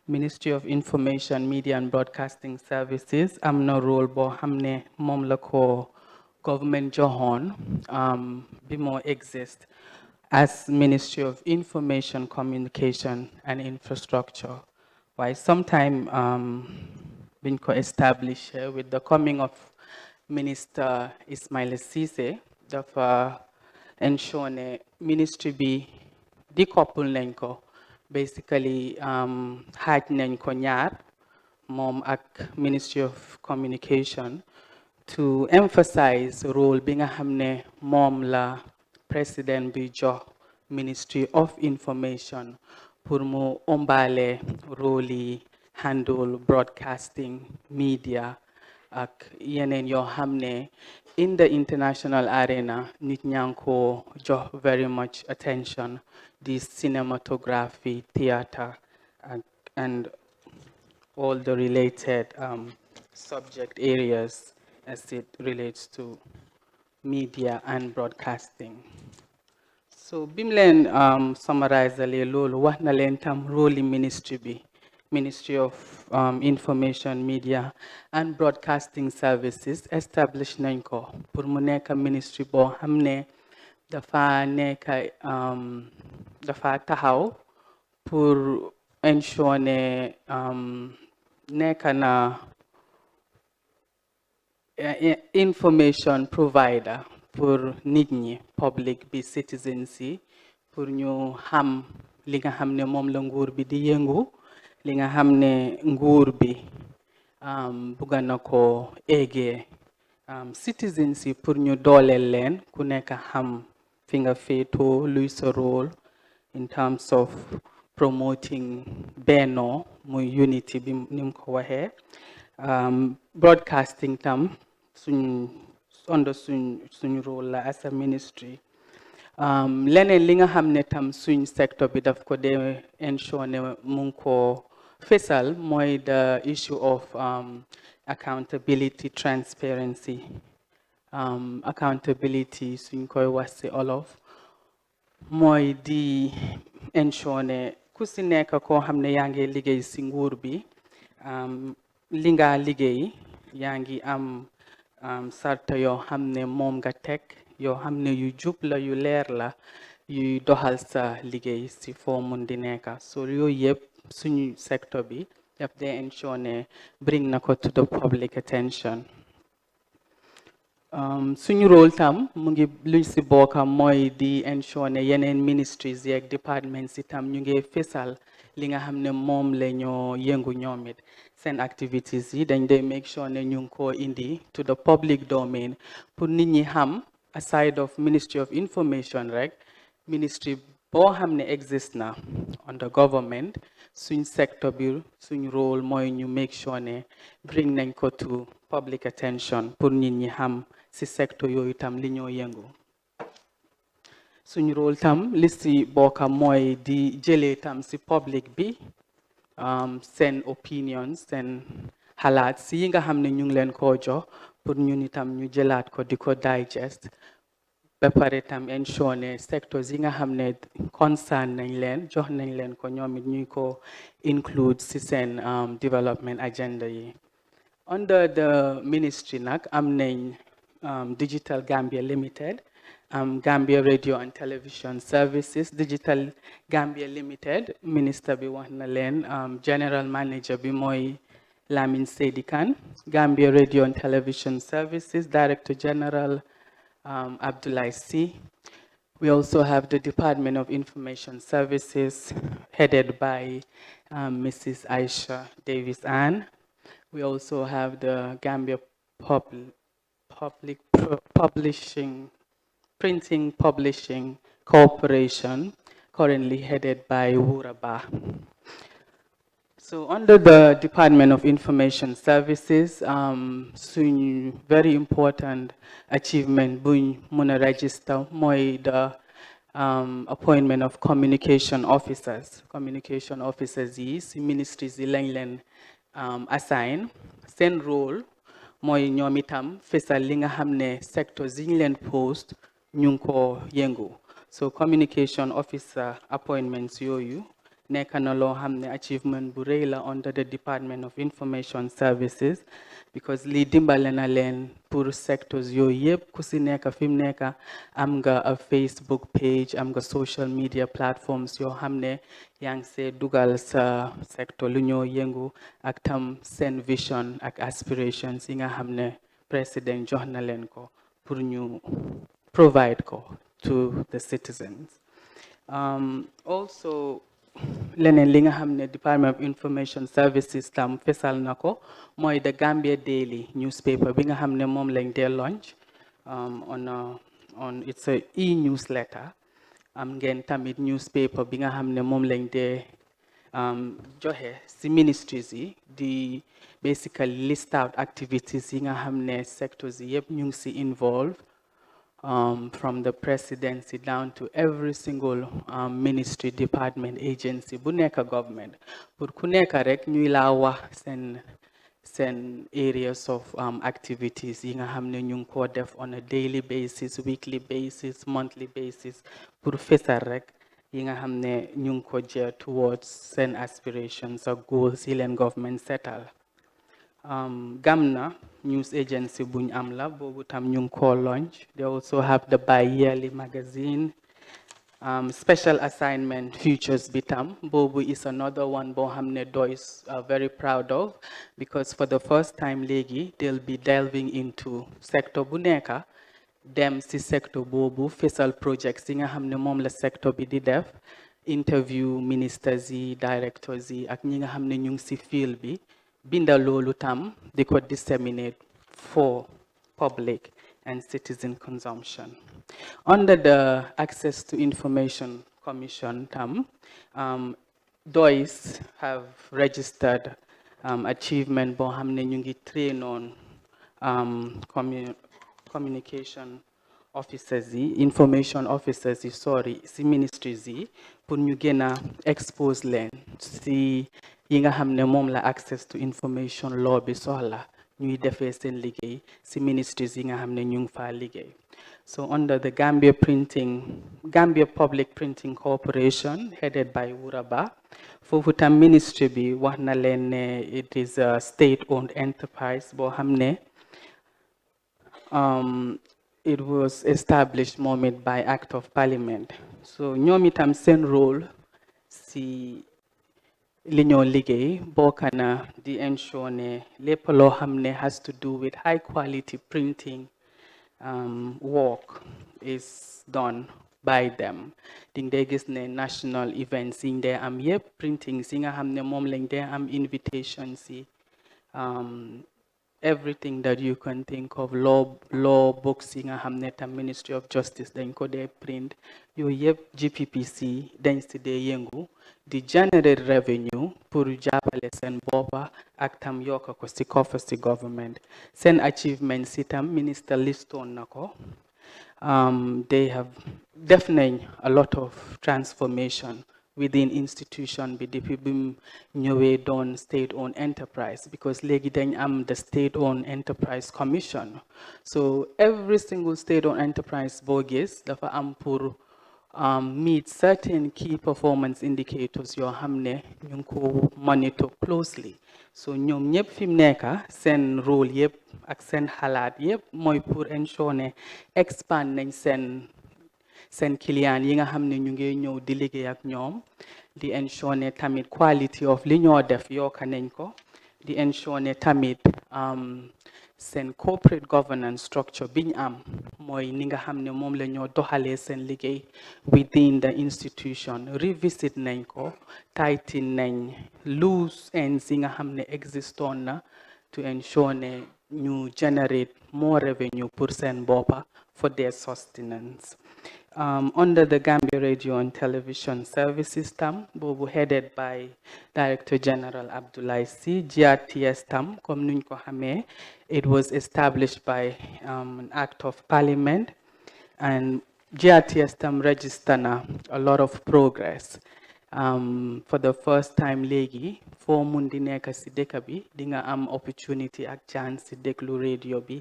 Ministry of Information, Media and Broadcasting Services am na role bo xamne mom la ko government joxoon bi mo exist as Ministry of Information, Communication and Infrastructure. Why sometime been established with the coming of Minister Ismaila Ceesay, dafa ensure ne ministry bi decouple nañ ko. Basically, xaaj nañ ko ñaar mom ak Ministry of Communication to emphasize role bi nga xamne mom la President bi jox Ministry of Information pour mu ombale role yi handle broadcasting, media ak yeneen yoo xam ne in the international arena nit ñaa ngi ko jox very much attention, the cinematography, theater, and all the related subject areas as it relates to media and broadcasting. So bim summarize loolu wax na leen tam role ministry bi, Ministry of Information, Media and Broadcasting Services establish nañ ko pour mu nekk ministry boo xam ne dafa taxaw pour ensure ne nekk na information provider pour nit ñi, public bi, citizens yi, pour ñu xam li nga xam ne moom la nguur bi di yëngu, li nga xam ne nguur bi bugga na ko eggee citizens yi, pour ñu dooleel leen ku nekk xam fi nga féetoo, luy sa role in terms of promoting benno muy unity bi ni mu ko waxee. Broadcasting tam under suñ role la as a ministry. Leneen li nga xam ne tam suñ sector bi daf ko dee ensure ne mu ngi ko fésal mooy the issue of accountability, transparency. Accountability suñ koy wax ci Olof mooy di ensure ne ku si nekk koo xam ne yaa ngi liggéey si nguur bi li nga liggéey yaa ngi am sarta yoo xam ne moom nga teg, yoo xam ne yu jub la, yu leer la, yuy doxal sa liggéey si foo mun di nekka. So yooyu yëpp suñu sector bi daf dee ensure ne bring na ko to the public attention. Suñu role tam mu ngi luñ si bokka mooy di ensure ne yeneen ministries yeeg departments itam ñu ngi fésal li nga xam ne moom la ñoo yëngu ñoom it seen activities yi dañ dee make sure ne ñu ngi ko indi to the public domain pour nit ñi xam aside of Ministry of Information rek ministry boo xam ne exist na under government suñ sector bi suñ role mooy ñu make sure ne bring nañ ko to public attention pour nit ñi xam si sector yooyu tam li ñoo yëngu. Suñ role tam li si bokka mooy di jëlee tam si public bi seen opinions, seen xalaat si yi nga xam ne ñu ngi leen koo jox pour ñun itam ñu jëlaat ko di ko digest ba pare tam ensure ne sectors yi nga xam ne concern nañ leen jox nañ leen ko ñoom it ñuy ko include si seen development agenda yi. Under the ministry nag am nañ Digital Gambia Limited, Gambia Radio and Television Services. Digital Gambia Limited minister bi wax na leen general manager bi mooy Lamin Seydi Kane. Gambia Radio and Television Services Director General Abdoulaye C. We also have the Department of Information Services headed by Mrs. Aisha Davis Ann. We also have the Gambia Public Printing Publishing Corporation, currently headed by Wuraba. So under the Department of Information Services, very important achievement buñ mëna register mooy the appointment of communication officers. Communication officers yi si ministries yi lañ leen assign. Seen role mooy ñoom itam fésal li nga xam ne sectors yi ñu leen post ñu ngi ko yëngu. So communication officer appointments yooyu nekk na loo xam ne achievement bu rëy la under the Department of Information Services because lii dimbale na leen pour sectors yooyu yëpp ku si nekk fi mu nekk am nga a Facebook page, am nga social media platforms yoo xam ne yaa ngi see dugal sa sector lu ñoo yëngu ak tam seen vision ak aspirations yi nga xam ne président jox na leen ko pour ñu provide ko to the citizens. Also leneen li nga xam ne Department of Information Services tam fesal na ko mooy the Gambia Daily newspaper bi nga xam ne moom lañ dee launch on it's a e-newsletter. Am ngeen tamit newspaper bi nga xam ne moom lañ dee joxe si ministries yi di basically list out activities yi nga xam ne sectors yi yëpp ñu ngi si involve from the presidency down to every single ministry, department, agency bu nekk government pour ku nekk rek ñuy laa wax seen areas of activities yi nga xam ne ñu ngi ko def on a daily basis, weekly basis, monthly basis pour fësal rek yi nga xam ne ñu ngi ko jeer towards seen aspirations ak goals yi leen government setal. Gamna news agency buñ am la bobu tam ñu ko launch. They also have the bi-yearly magazine. Special assignment futures bitam bobu is another one bo xamne doys are very proud of, because for the first time legi they'll be delving into sector bu neka dem si sector bobu fessal projects yi nga xamne mom la sector bi di def, interview ministers yi, directors yi ak ñi nga xamne ñu ngi si field bi binda lolu tam di ko disseminate for public and citizen consumption. Under the Access to Information Commission tam, DOIS have registered achievement bo xamne ñu ngi train on communication officers yi, information officers yi, sorry, si ministries yi pour ñu gëna expose leen si yi nga xamne mom la access to information law bi soxla ñuy defee seen liggéey si ministries yi nga xamne ñu ngi fa liggéey. So under the Gambia Public Printing Corporation, headed by Wuraba, fofu tam ministry bi wax na leen ne it is a state-owned enterprise bo xamne it was established moment by Act of Parliament. So ñoom itam seen role si li ñoo liggéey bokk na di ensure ne lépp loo xam ne has to do with high quality printing work is done by them. Ding dee gis ne national events yi dee am yëpp printing si nga xam ne moom lañ dee am invitation si everything that you can think of, law books yi nga xam ne tam Ministry of Justice dañ ko dee print yooyu yëpp GPPC dañ si dee yëngu di generate revenue pour jàppale seen boppa ak tam yokk ko si coffers si government. Seen achievements si tam minister listoon na ko. They have definitely a lot of transformation within institution bi depuis bim ñëwee doon state-owned enterprise, because léegi dañ am the state-owned enterprise commission. So every single state-owned enterprise boo gis dafa am pour meet certain key performance indicators yoo xam ne ñu ngi ko monitor closely. So ñoom ñëpp fi mu nekk seen rôle yëpp ak seen xalaat yëpp mooy pour ensure ne expand nañ seen client yi nga xam ne ñu ngi ñëw di liggéey ak ñoom, di ensure ne tamit quality of li ñoo def yokka nañ ko, di ensure ne tamit seen corporate governance structure biñ am mooy ni nga xam ne moom la ñoo doxalee seen liggéey within the institution revisit nañ ko, tighten nañ loose ends yi nga xam ne existoon na to ensure ne ñu generate more revenue pour seen boppa for their sustenance. Under the Gambia Radio and Television Services tam, bobu headed by Director General Abdoulaye Sy, GRTS tam, comme nuñ ko xamé, it was established by an Act of Parliament, and GRTS tam register na a lot of progress. For the first time léegi foo mun di nekk si dëkk bi di nga am opportunity ak chance si déglu radio bi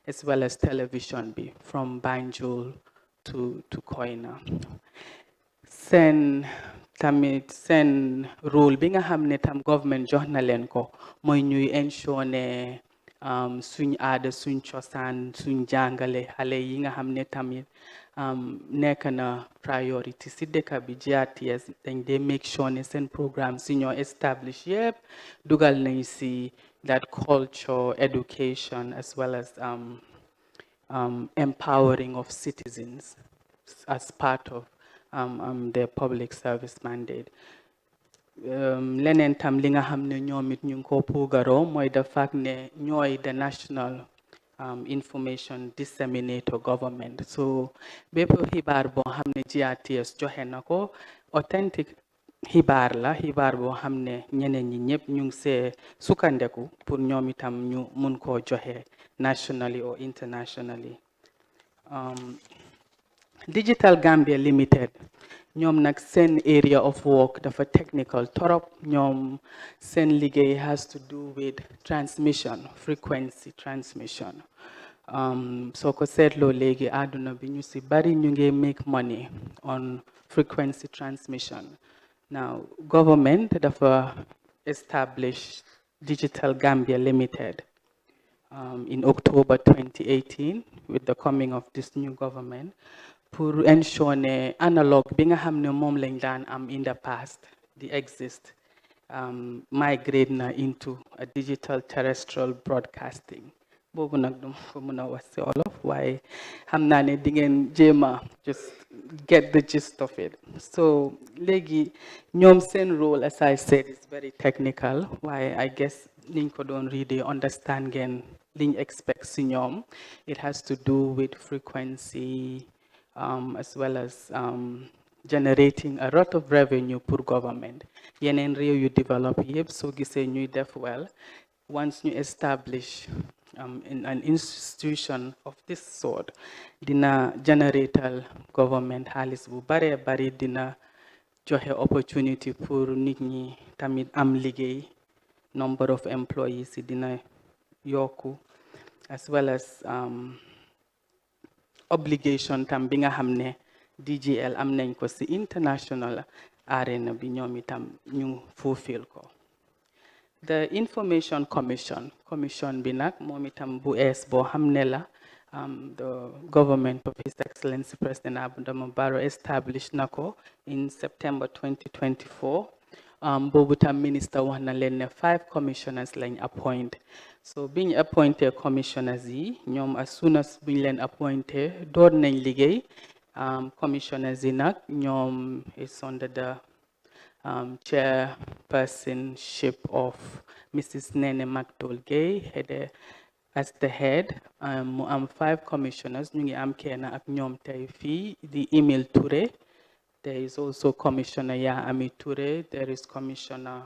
as well as television bi from Banjul to Koina. Sen role bi nga xam ne tam government jox na leen ko mooy ñuy ensure ne suñ aada suñ cosaan suñ jàngale xale yi nga xam ne tamit nekk na priority si dëkk bi. GRTS dañ dee make sure ne seen programme si ñoo establish yëpp dugal nañ si that culture, education, as well as empowering of citizens as part of their public service mandate. Leneen tam li nga xam ne ñoom it ñu ngi ko puugaroo mooy the fact ne ñooy the national information disseminator government. So bépp xibaar boo xam ne GRTS joxe na ko authentic xibaar la xibaar boo xam ne ñeneen ñi ñëpp ñu ngi see sukkandeku pour ñoom itam ñu mun koo joxe nationally or internationally. Digital Gambia Limited ñoom nag seen area of work dafa technical torop ñoom seen liggéey has to do with transmission frequency transmission. Soo ko seetloo léegi àdduna bi ñu si bari ñu ngi make money on frequency transmission. Now, government dafa establish Digital Gambia Limited in October 2018 with the coming of this new government pour ensure ne analog bi nga xam ne moom lañ daan am in the past the exist migrate na into a digital terrestrial broadcasting boobu nag duma ko mën a wax ci Wolof waaye xam naa ne di ngeen jéema just get the gist of it. So léegi ñoom seen role as I said is very technical waaye I guess niñ ko doon readee understand ngeen liñ expect ci ñoom. It has to do with frequency as well as generating a lot of revenue for government. Yeneen réew yu develop yëpp soo gisee ñuy def well once you establish in an institution of this sort dina generatal government xaalis bu bare bari dina joxe opportunity pour nit ñi tamit am liggéey number of employees dina yokku as well as obligation tam bi nga xam ne DGL am nañ ko ci international arena bi ñoom itam ñu fulfill ko. The Information Commission bi nag moom itam bu ees boo xam ne la the government of His Excellency President Adama Barrow established na ko in September 2024. Boobu tam minister wax na leen ne 5 commissioners lañ appoint. So biñ appointé commissioners yi ñoom as soon as biñ leen appointé door nañ liggéey. Commissioners yi nag ñoom is under the chairpersonship of Mrs. Nene McDowell-Gay as the head. Mu am 5 commissioners ñu ngi am kenn ak ñoom tey fii di Emile Touré. There is also Commissioner Ami Touré. There is Commissioner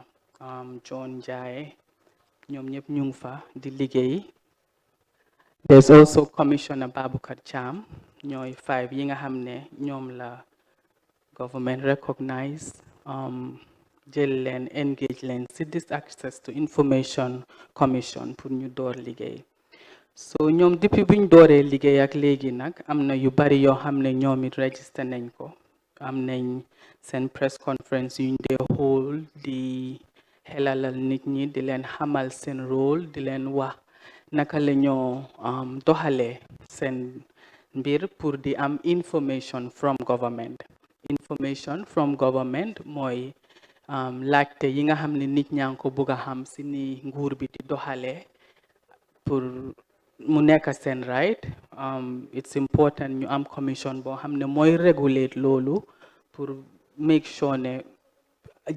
John Jai. ñoom ñëpp ñu ngi fa di liggéey. There's also Commissioner Baboucarr Cham. ñooy 5 yi nga xam ne ñoom la government recognize jël leen engage leen ci this access to information commission pour ñu door liggéey. So ñoom depuis buñ dooree liggéey ak léegi nag am na yu bari yoo xam ne ñoom it register nañ ko. Am nañ seen press conference yuñ dee hold di xelalal nit ñi di leen xamal seen rôle di leen wax naka la ñoo doxalee seen mbir pour di am information from government. Information from government mooy laajte yi nga xam ne nit ñaa ngi ko bëgg a xam si ni nguur bi di doxalee pour mu nekk seen right. It's important ñu am commission boo xam ne mooy regulate loolu pour make sure ne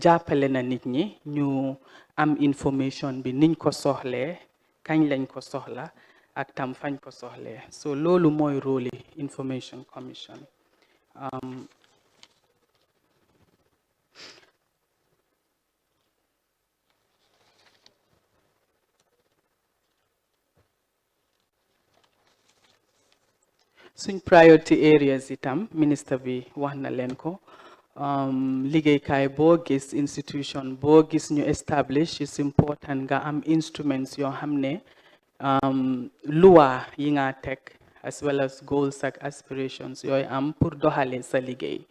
jàppale na nit ñi ñu am information bi niñ ko soxlee kañ lañ ko soxla ak tam fañ ko soxlee. So loolu mooy rôle Information Commission. Suñ priority areas itam minister bi wax na leen ko. Liggéeykaay boo gis institution boo gis ñu establish is important nga am instruments yoo xam ne loi yi nga teg as well as goals ak aspirations yooyu am pour doxalee sa liggéey.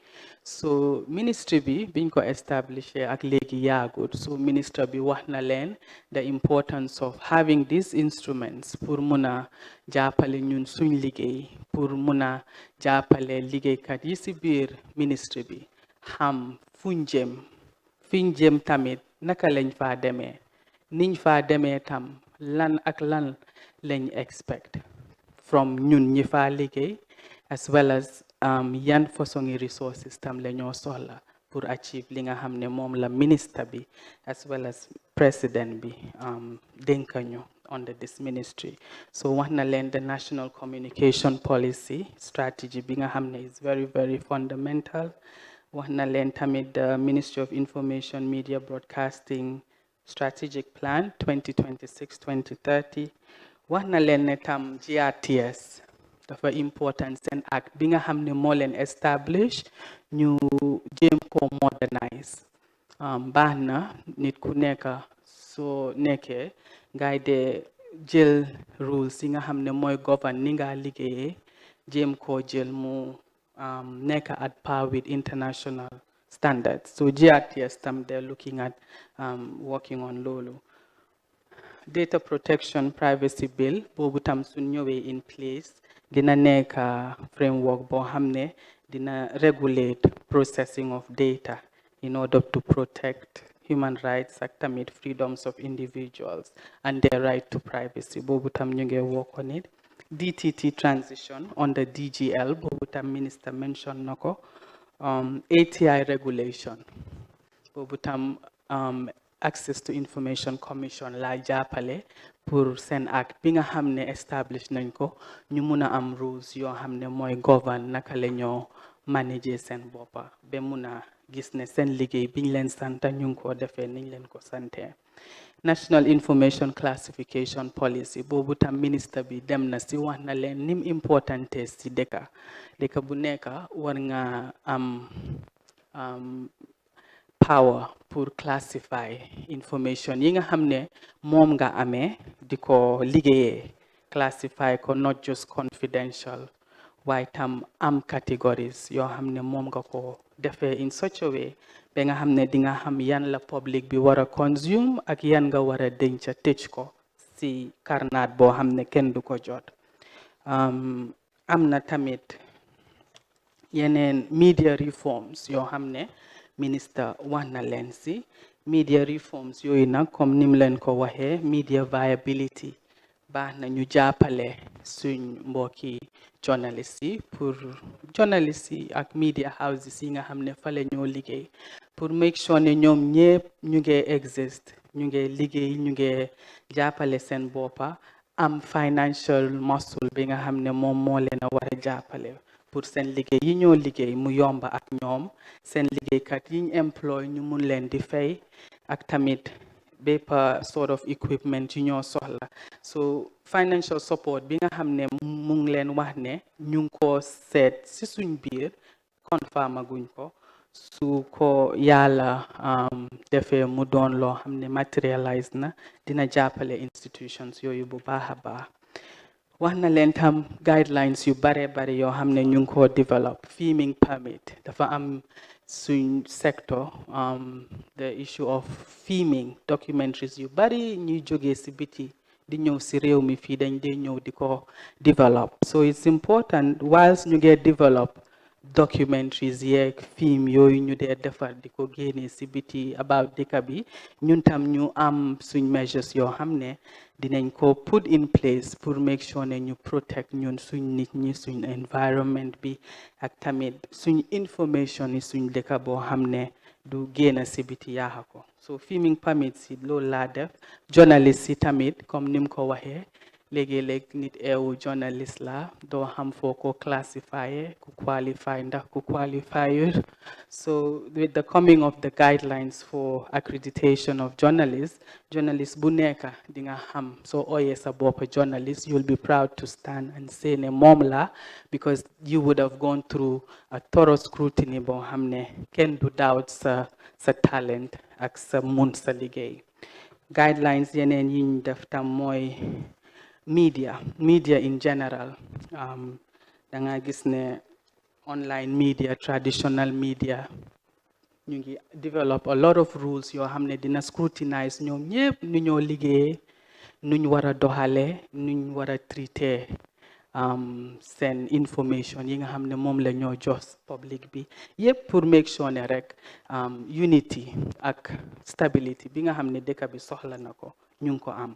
So ministry bi biñ ko establish ak léegi yaagut. So minister bi wax na leen the importance of having these instruments pour mun a jàppale ñun suñ liggéey pour mun a jàppale liggéeykat yi ci biir ministry bi xam fuñ jëm tamit naka lañ faa demee niñ faa demee tam lan ak lan lañ expect from ñun ñi faa liggéey as well as yan façon resources tam la ñoo soxla pour achieve li nga xam ne moom la ministre bi as well as president bi dénkañu under this ministry. So wax na leen the national communication policy strategy bi nga xam ne is very very fundamental. wax na leen tamit the Ministry of Information Media Broadcasting Strategic Plan 2026-2030 wax na leen ne tam GRTS dafa important seen act bi nga xam ne moo leen establish ñu jéem ko modernize baax na nit ku nekk soo nekkee ngay de jël rules yi nga xam ne mooy govern ni nga liggéeyee jéem koo jël mu nekk at par with international standards. So GRTS tam they're looking at working on loolu. Data protection privacy bill boobu tam su ñëwee in place dina nekk framework boo xam ne dina regulate processing of data in order to protect human rights ak tamit freedoms of individuals and their right to privacy. Boobu tam ñu ngi work on it. DTT transition under DGL, boobu tam minister mention na ko. ATI regulation, boobu tam access to information commission la jàppale pour seen act bi nga xam ne establish nañ ko ñu mun a am rules yoo xam ne mooy govern naka la ñoo manager seen boppa ba mun a gis ne seen liggéey biñ leen santa ñu ngi ko defee niñ leen ko santee. National Information Classification Policy boobu tam ministre bi dem na si wax na leen nim importante si dëkka bu nekk war nga am power pour classify information yi nga xam ne moom nga amee di ko liggéeyee classify ko not just confidential waaye tam am categories yoo xam ne moom nga ko defee in such a way ba nga xam ne di nga xam yan la public bi war a consume ak yan nga war a denca tëj ko si karnaat boo xam ne kenn du ko jot. Am na tamit yeneen media reforms yoo xam ne minister wax na leen si media reforms yooyu nag comme nim leen ko waxee media viability baax na ñu jàppale suñ mbokki journalistes yi pour journalistes yi ak media houses yi nga xam ne fa la ñoo liggéey pour make sure ne ñoom ñëpp ñu ngi exist ñu ngi liggéey ñu ngi jàppale seen boppa am financial muscle bi nga xam ne moom moo leen a war a jàppale pour seen liggéey yi ñoo liggéey mu yomba ak ñoom seen liggéeykat yi ñu employ ñu mun leen di fay ak tamit bépp sort of equipment yu ñoo soxla. So financial support bi nga xam ne mu ngi leen wax ne ñu ngi ko seet si suñ biir confirm aguñ ko su ko yàlla defee mu doon loo xam ne materialize na dina jàppale institutions yooyu bu baax a baax. wax na leen tam guidelines yu bare bare yoo xam ne ñu ngi ko develop filming permit dafa am suñ sector the issue of filming documentaries yu bari ñuy jógee si biti di ñëw si réew mi fii dañ dee ñëw di ko develop so it's important whilst ñu ngee develop documentaries yeeg film yooyu ñu dee defar di ko génnee si biti about dëkk bi ñun tam ñu am suñ measures yoo xam ne dinañ ko put in place pour make sure ne ñu protect ñun suñ nit ñi suñ environment bi ak tamit suñ information yi suñ dëkk boo xam ne du génn si biti yaaxa ko so filming permit si loolu laa def journalist si tamit comme nim ko waxee léegi-léeg nit eewu journalist la doo xam foo ko classify ku qualify ndax ku qualify so with the coming of the guidelines for accreditation of journalists bu nekk di nga xam soo ooyee sa bopp journalist you'll be proud to stand and say ne moom la because you would have gone through a thorough scrutiny boo xam ne kenn du doubt sa talent ak sa mun sa liggéey guidelines yeneen yi ñu def tam mooy media in general da nga gis ne online media traditional media ñu ngi develop a lot of rules yoo xam ne dina scrutinize ñoom ñëpp nu ñoo liggéeyee nuñ war a doxalee nuñ war a traité seen information yi nga xam ne moom la ñoo jox public bi yëpp pour make sure ne rek unity ak stability bi nga xam ne dëkk bi soxla na ko ñu ngi ko am.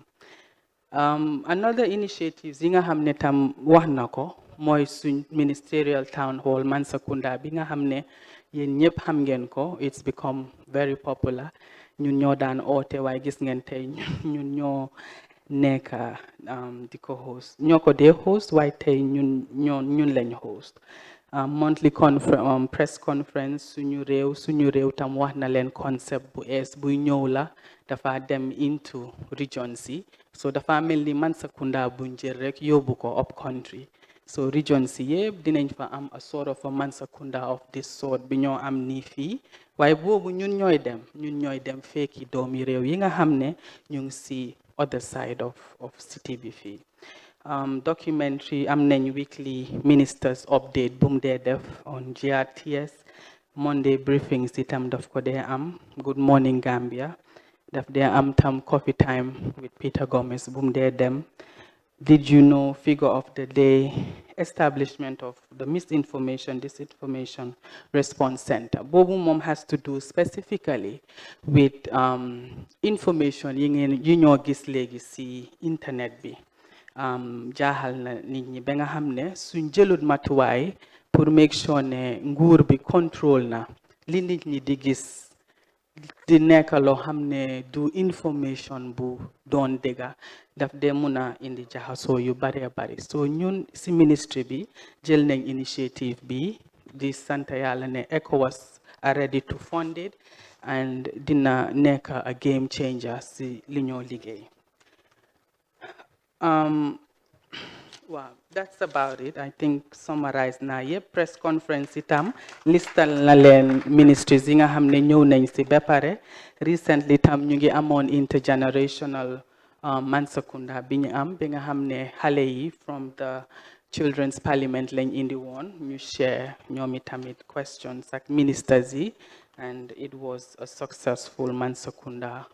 Another initiatives yi nga xam ne tam wax na ko mooy suñ ministerial townhall Mansa Kunda bi nga xam ne yéen ñëpp xam ngeen ko it's become very popular ñun ñoo daan oote waaye gis ngeen tey ñun ñoo nekk di ko host ñoo ko dee host waaye tey ñun lañ host monthly press conference suñu réew tam wax na leen concept bu ees buy ñëw la dafa dem into region si so dafa mel ni Mansa Kunda buñ jël rek yóbbu ko up country so region si yëpp dinañ fa am a sort of a Mansa Kunda of this sort bi ñoo am nii fii waaye boobu ñun ñooy dem fekki doomi réew yi nga xam ne ñu ngi si other side of city bi fii documentary am nañ weekly ministers update boom dee def on GRTS Monday briefings itam daf ko dee am Good Morning Gambia daf dee am tam coffee time with Peter Gomez boom dee dem Did you know figure of the day establishment of the disinformation response center boobu moom has to do specifically with information yi ñoo gis léegi si internet bi jaaxal na nit ñi ba nga xam ne suñ jëlut matuwaay pour make sure ne nguur bi contrôle na li nit ñi di gis di nekk loo xam ne du information bu doon dëgga daf dee mun a indi jaxasoo yu bari so ñun si ministry bi jël nañ initiative bi di sant yàlla ne ECOWAS are ready to fund it and dina nekk a game changer si li ñoo liggéey wow, that's about it. I think summarized na yep press conference itam listal na leen ministries yi nga xam ne ñëw nañ si ba pare recently tam ñu ngi amoon intergenerational Mansa Kunda bi ñu am bi nga xam ne xale yi from the Children's Parliament lañ indi woon ñu share ñoom itamit questions ak ministers yi and it was a successful Mansa Kunda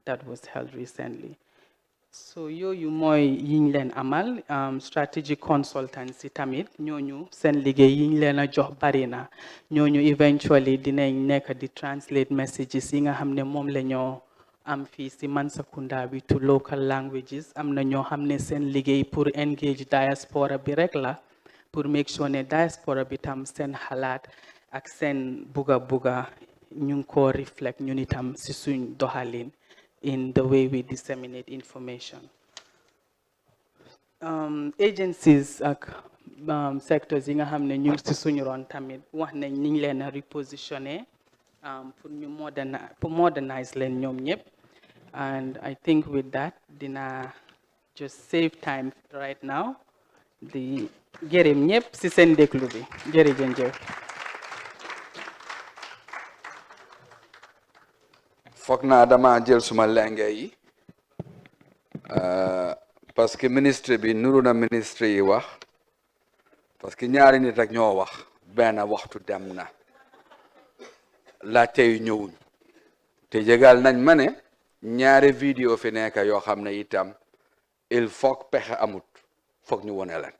that was held recently. So yooyu mooy yiñ leen amal strategic consultants yi tamit ñooñu seen liggéey yiñ leen a jox bari na ñooñu eventually dinañ nekk di translate messages yi nga xam ne moom la ñoo am fii si Mansa Kunda bi to local languages am na ñoo xam ne seen liggéey pour engage diaspora bi rek la pour make sure ne diaspora bi tam seen xalaat ak seen buga ñu ngi ko reflect ñun itam si suñ doxalin in the way we disseminate information. Agencies ak sectors yi nga xam ne ñu ngi si suñu ron tamit wax nañ niñ leen a repositionné pour ñu modernize leen ñoom ñëpp and I think with that dina just save time right now di gërëm ñëpp si seen déglu bi jërëjëf. foog naa dama jël suma lenge yi parce que ministre bi nuru na ministre yi wax parce que ñaari nit rek ñoo wax benn waxtu dem na laajte yu ñëwuñ te jégal nañ ma ne ñaari vidéo fi nekk yoo xam ne itam il faut pexe amut foog ñu wone leen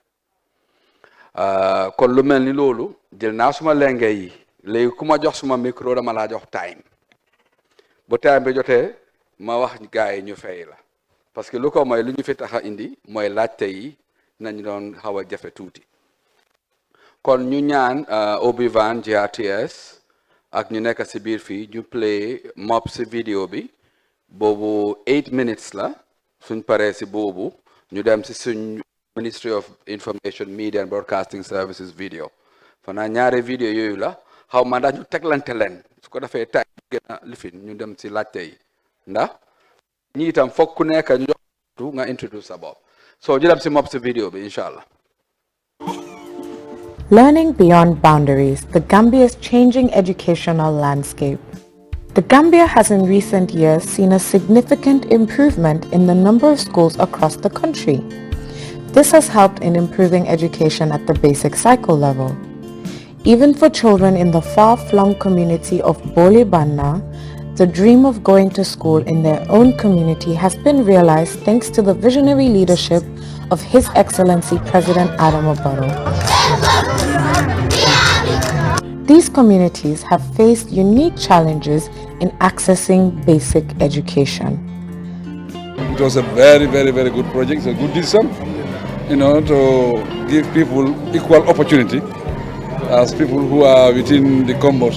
kon lu mel ni loolu jël naa suma lenge yi léegi ku ma jox suma micro dama laa jox time bu time bi jotee ma wax gaay ñu fay la parce que lu ko mooy lu ñu fi tax a indi mooy laajte yi nañ doon xaw a jafe tuuti kon ñu ñaan Obi-Wan GRTS ak ñu nekk si biir fii ñu play mob si vidéo bi boobu 8 minutes la suñ paree si boobu ñu dem si suñ Ministry of Information Media and Broadcasting Services video fanaa ñaari vidéo yooyu la xaw ma ndax ñu teglante leen su ko defee tay gën a lifin ñu dem si laajte yi ndax ñi itam foog ku nekk ñu jox nga introduce sa bopp so ñu dem si mob si vidéo bi inshallah. Learning beyond boundaries, the Gambia's changing educational landscape. The Gambia has in recent years seen a significant improvement in the number of schools across the country. This has helped in improving education at the basic cycle level. Even for children in the far-flung community of Bolibanna, the dream of going to school in their own community has been realized thanks to the visionary leadership of His Excellency President Adama Barrow. These communities have faced unique challenges in accessing basic education. It was a very, very, very good project. It's a good decision, to give people equal opportunity as people who are within the combos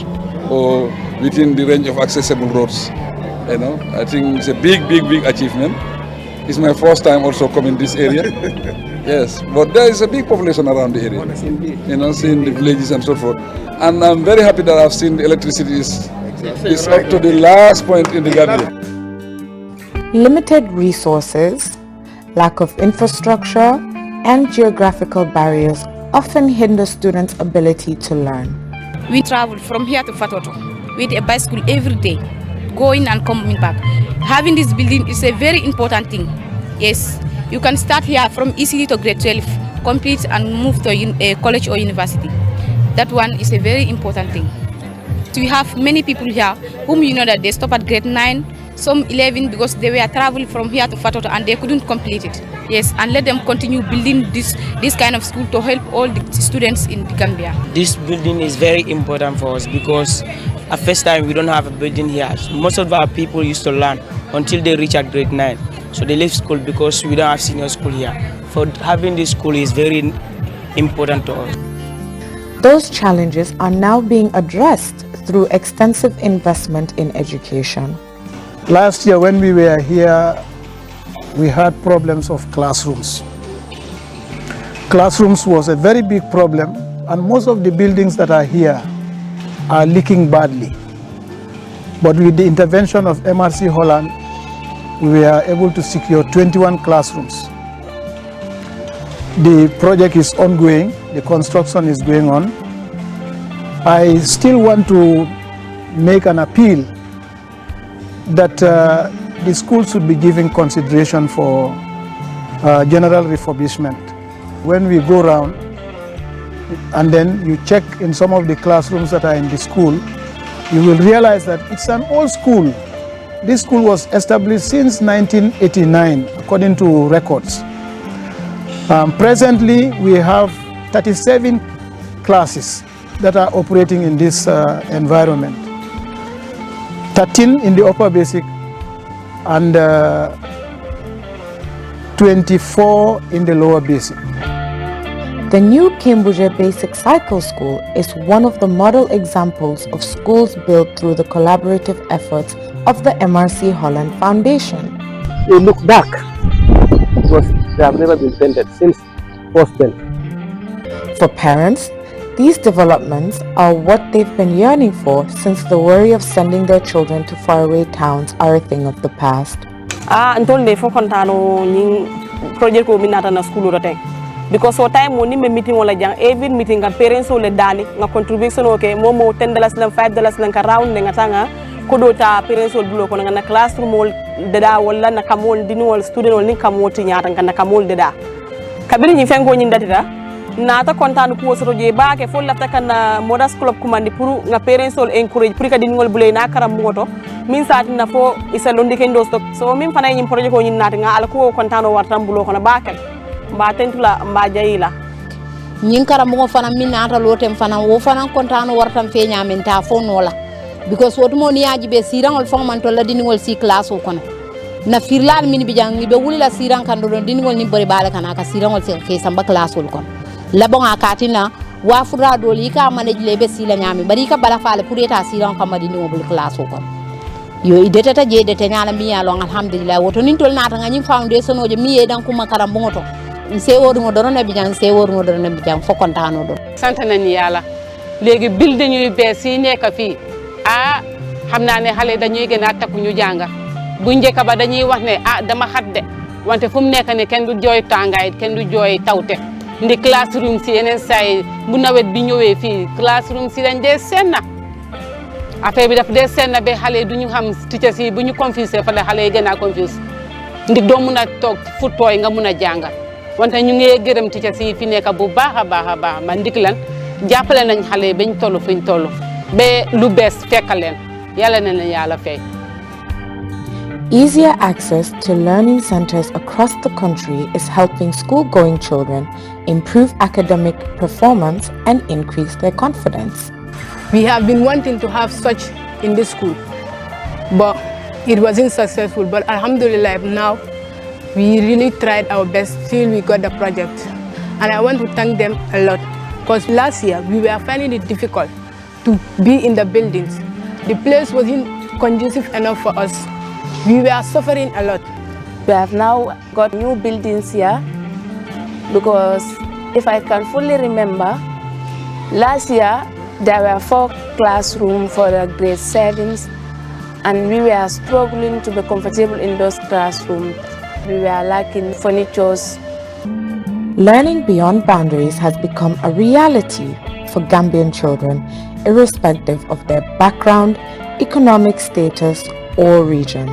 or within the range of accessible roads. I think it's a big, big, big achievement. It's my first time also coming this area. Yes, but there is a big population around the area. You know, seeing the villages and so forth. And I'm very happy that I've seen the electricity is up to the last point in the Gambia. Limited resources, lack of infrastructure, and geographical barriers often hinder students' ability to learn. We travel from here to Fatoto with a bicycle every day, going and coming back. Having this building is a very important thing. Yes, you can start here from ECD to grade 12, complete and move to a college or university. That one is a very important thing. So we have many people here whom you know that they stop at grade 9, some 11 because they were traveling from here to Fatoto and they couldn't complete it. Yes, and let them continue building this kind of school to help all the students in the Gambia. This building is very important for us because at first time we don't have a building here. Most of our people used to learn until they reach at grade 9. So they leave school because we don't have senior school here. For having this school is very important to us. Those challenges are now being addressed through extensive investment in education. Last year when we were here, we had problems of classrooms. Classrooms was a very big problem, and most of the buildings that are here are leaking badly. But with the intervention of MRC Holland, we were able to secure 21 classrooms. The project is ongoing, the construction is going on. I still want to make an appeal that the school should be given consideration for general refurbishment. When we go around and then you check in some of the classrooms that are in the school, you will realize that it's an old school. This school was established since 1989, according to records. Presently, we have 37 classes that are operating in this environment. 13 in the upper basic and 24 in the lower basic. The new Cambridge Basic Cycle School is one of the model examples of schools built through the collaborative efforts of the MRC Holland Foundation. You look back, they have never been painted since post-built. For parents, these developments are what they've been yearning for since the worry of sending their children to faraway towns are a thing of the past. Antolde fo kontano ni project ko minata na school rote because so time woni me meeting wala jang every meeting ga parents ole dali nga contribution okay momo $10 lan $5 lan ka round nga tanga ko do ta parents ole bulo ko nga na classroom ol deda wala na kamol dinol student ol ni kamoti nyaata nga na kamol deda kabiri ni fengo nyi ndatita nata kontano ko so je ba ke fo lafta kan modas club kumandi pour nga parents ol encourage pour ka dinol bulo na karam moto min sati na fo isa londi ken do stop so min fana yin projet ko nyin nati nga ala ko kontano wartam bulo kono bakel mba tentula mba jayila nyin karambo fana min nata lotem fana wo fana kontano wartam fe nyamin ta fo nola because woto mo ni yaji be sirangol fon to la diningol si class o kono na firlan min bi jang be wulila sirang kan do diningol ni bari bala kana ka sirangol se fe samba class o kono la bon akatina wa fura do li ka manage lebe sila nyami bari ka bala faale pour eta sirang kam diningol bul class o kono yo ideta je de nyala mi ya long alhamdulillah woto nin tol nata ngani foundation oje mi yedan kuma karambo ngoto se wodu ngo dorona bi jang se wodu ngo dorona bi jang fo kontano do sante nañ yalla legi building yu bes yi nekk fi xamna ne xalé dañuy gëna takku ñu janga bu ñëk ba dañuy wax ne dama xat de wante fum nekk ne ken du joy tangay ken du joy tawte ndi classroom ci yenen say bu nawet bi ñëwé fi classroom ci dañ dé senna affaire bi daf dé senna be xalé duñu xam teacher ci buñu confusé fa la xalé gëna confuse ndik do mëna tok fu toy nga mëna janga wante ñu ngi gërëm teacher ci fi nekk bu baaxa baaxa man ndik lan jappalé nañ xalé bañ tollu fuñ tollu be lu bes fekkal len yalla na len yalla fay. Easier access to learning centers across the country is helping school-going children improve academic performance and increase their confidence. We have been wanting to have such in this school, but it wasn't successful. But alhamdulillah, now we really tried our best till we got the project. And I want to thank them a lot, because last year we were finding it difficult to be in the buildings. The place wasn't conducive enough for us. We were suffering a lot. We have now got new buildings here because if I can fully remember, last year there were 4 classrooms for the grade 7s and we were struggling to be comfortable in those classrooms. We were lacking furniture. Learning beyond boundaries has become a reality for Gambian children, irrespective of their background, economic status, or region.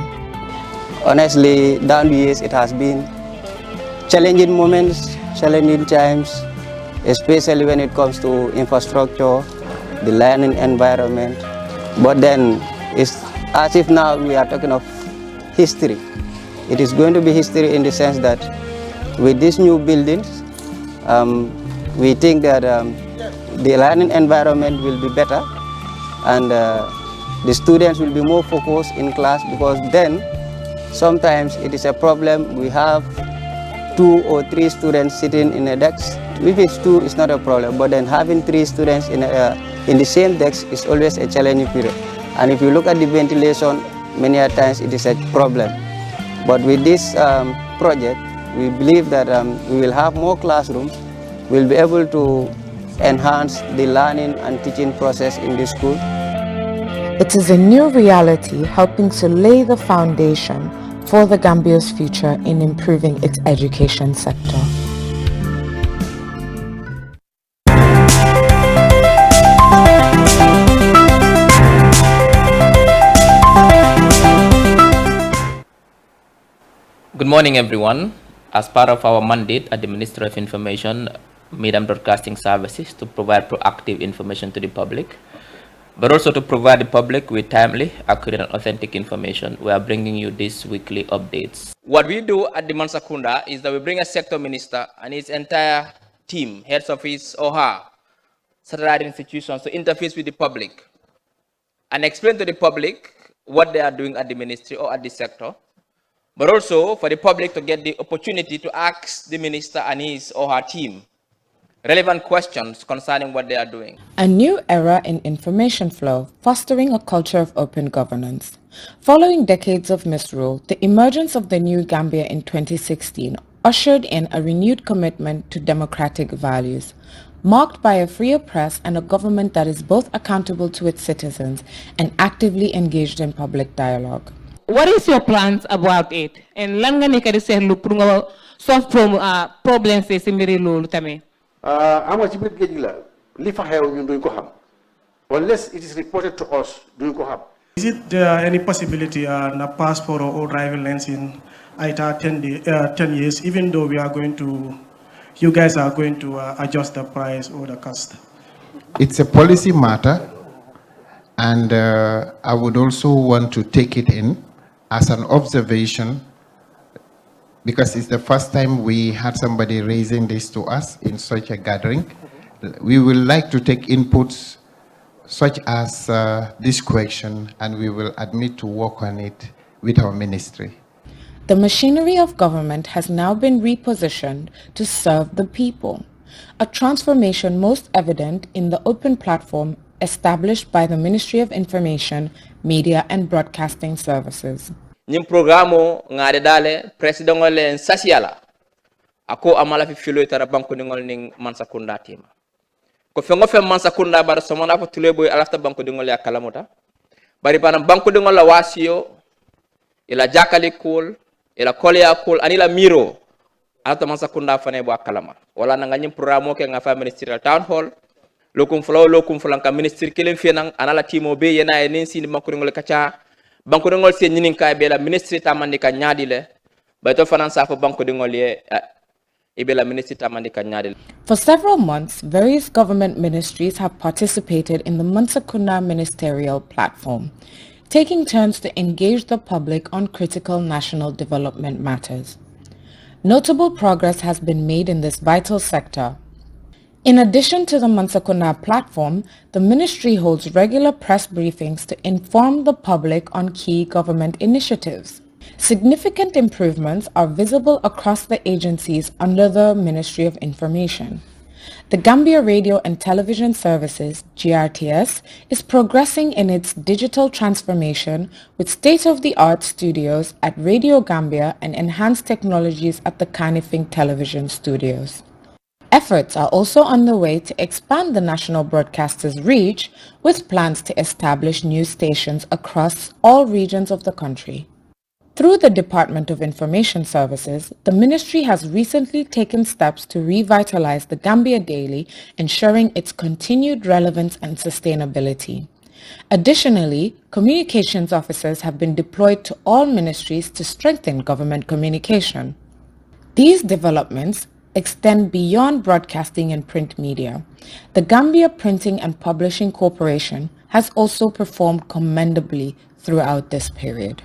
Honestly, down the years it has been challenging moments, challenging times, especially when it comes to infrastructure, the learning environment. But then it's as if now we are talking of history. It is going to be history in the sense that with these new buildings, we think that the learning environment will be better and the students will be more focused in class, because then sometimes it is a problem. We have 2 or 3 students sitting in a desk. If it's 2, it's not a problem, but then having 3 students in the same desk is always a challenging period. And if you look at the ventilation, many a times it is a problem. But with this project, we believe that we will have more classrooms. We'll be able to enhance the learning and teaching process in the school. It is a new reality helping to lay the foundation for the Gambia's future in improving its education sector. Good morning, everyone. As part of our mandate at the Ministry of Information, Media and Broadcasting Services to provide proactive information to the public, but also to provide the public with timely, accurate, and authentic information, we are bringing you these weekly updates. What we do at the Mansa Kunda is that we bring a sector minister and his entire team, heads of his or her satellite institutions, to interface with the public and explain to the public what they are doing at the ministry or at the sector, but also for the public to get the opportunity to ask the minister and his or her team relevant questions concerning what they are doing. A new era in information flow, fostering a culture of open governance. Following decades of misrule, the emergence of the new Gambia in 2016 ushered in a renewed commitment to democratic values, marked by a freer press and a government that is both accountable to its citizens and actively engaged in public dialogue. What is your plans about it? And lan nga nekk di seetlu pour nga solve problems ci mbiri loolu tamit? Ama ci biir géej gi la li fa xew ñun duñ ko xam unless it is reported to us duñ ko xam. Is it any possibility na passport or driving license in ITA 10 years, even though you guys are going to adjust the price or the cost? It's a policy matter, and I would also want to take it in as an observation, because it's the first time we had somebody raising this to us in such a gathering. We will like to take inputs such as this question, and we will admit to work on it with our ministry. The machinery of government has now been repositioned to serve the people, a transformation most evident in the open platform established by the Ministry of Information, Media and Broadcasting Services. Nyim programo ngade dale president ngole en sasiala ako amala fi filo tara banko ngol ning Mansa Kunda tema ko fengo fe Mansa Kunda bar somona fa tuleboy alafta banko ngol ya kalamuta bari panam banko ngol la wasio ila jakali kul ila kolya kul anila miro alafta Mansa Kunda fane bo kalama wala nga nyim programo ke nga fa Ministerial Townhall lokum fulan ka ministry kelen fenang anala timo be yena e nin sini banko ngol kacha banko de ngol se nyinin kay be la ministre tamandi ka nyaadi le bay to fanan sa fo banko de ngol ye e be la ministre tamandi ka nyaadi le. For several months, various government ministries have participated in the Mansa Kunda Ministerial platform, taking turns to engage the public on critical national development matters. Notable progress has been made in this vital sector. In addition to the Mansa Kunda platform, the ministry holds regular press briefings to inform the public on key government initiatives. Significant improvements are visible across the agencies under the Ministry of Information. The Gambia Radio and Television Services, GRTS, is progressing in its digital transformation with state-of-the-art studios at Radio Gambia and enhanced technologies at the Kanifing Television Studios. Efforts are also on the way to expand the national broadcaster's reach with plans to establish news stations across all regions of the country. Through the Department of Information Services, the ministry has recently taken steps to revitalize the Gambia Daily, ensuring its continued relevance and sustainability. Additionally, communications officers have been deployed to all ministries to strengthen government communication. These developments extend beyond broadcasting and print media. The Gambia Printing and Publishing Corporation has also performed commendably throughout this period.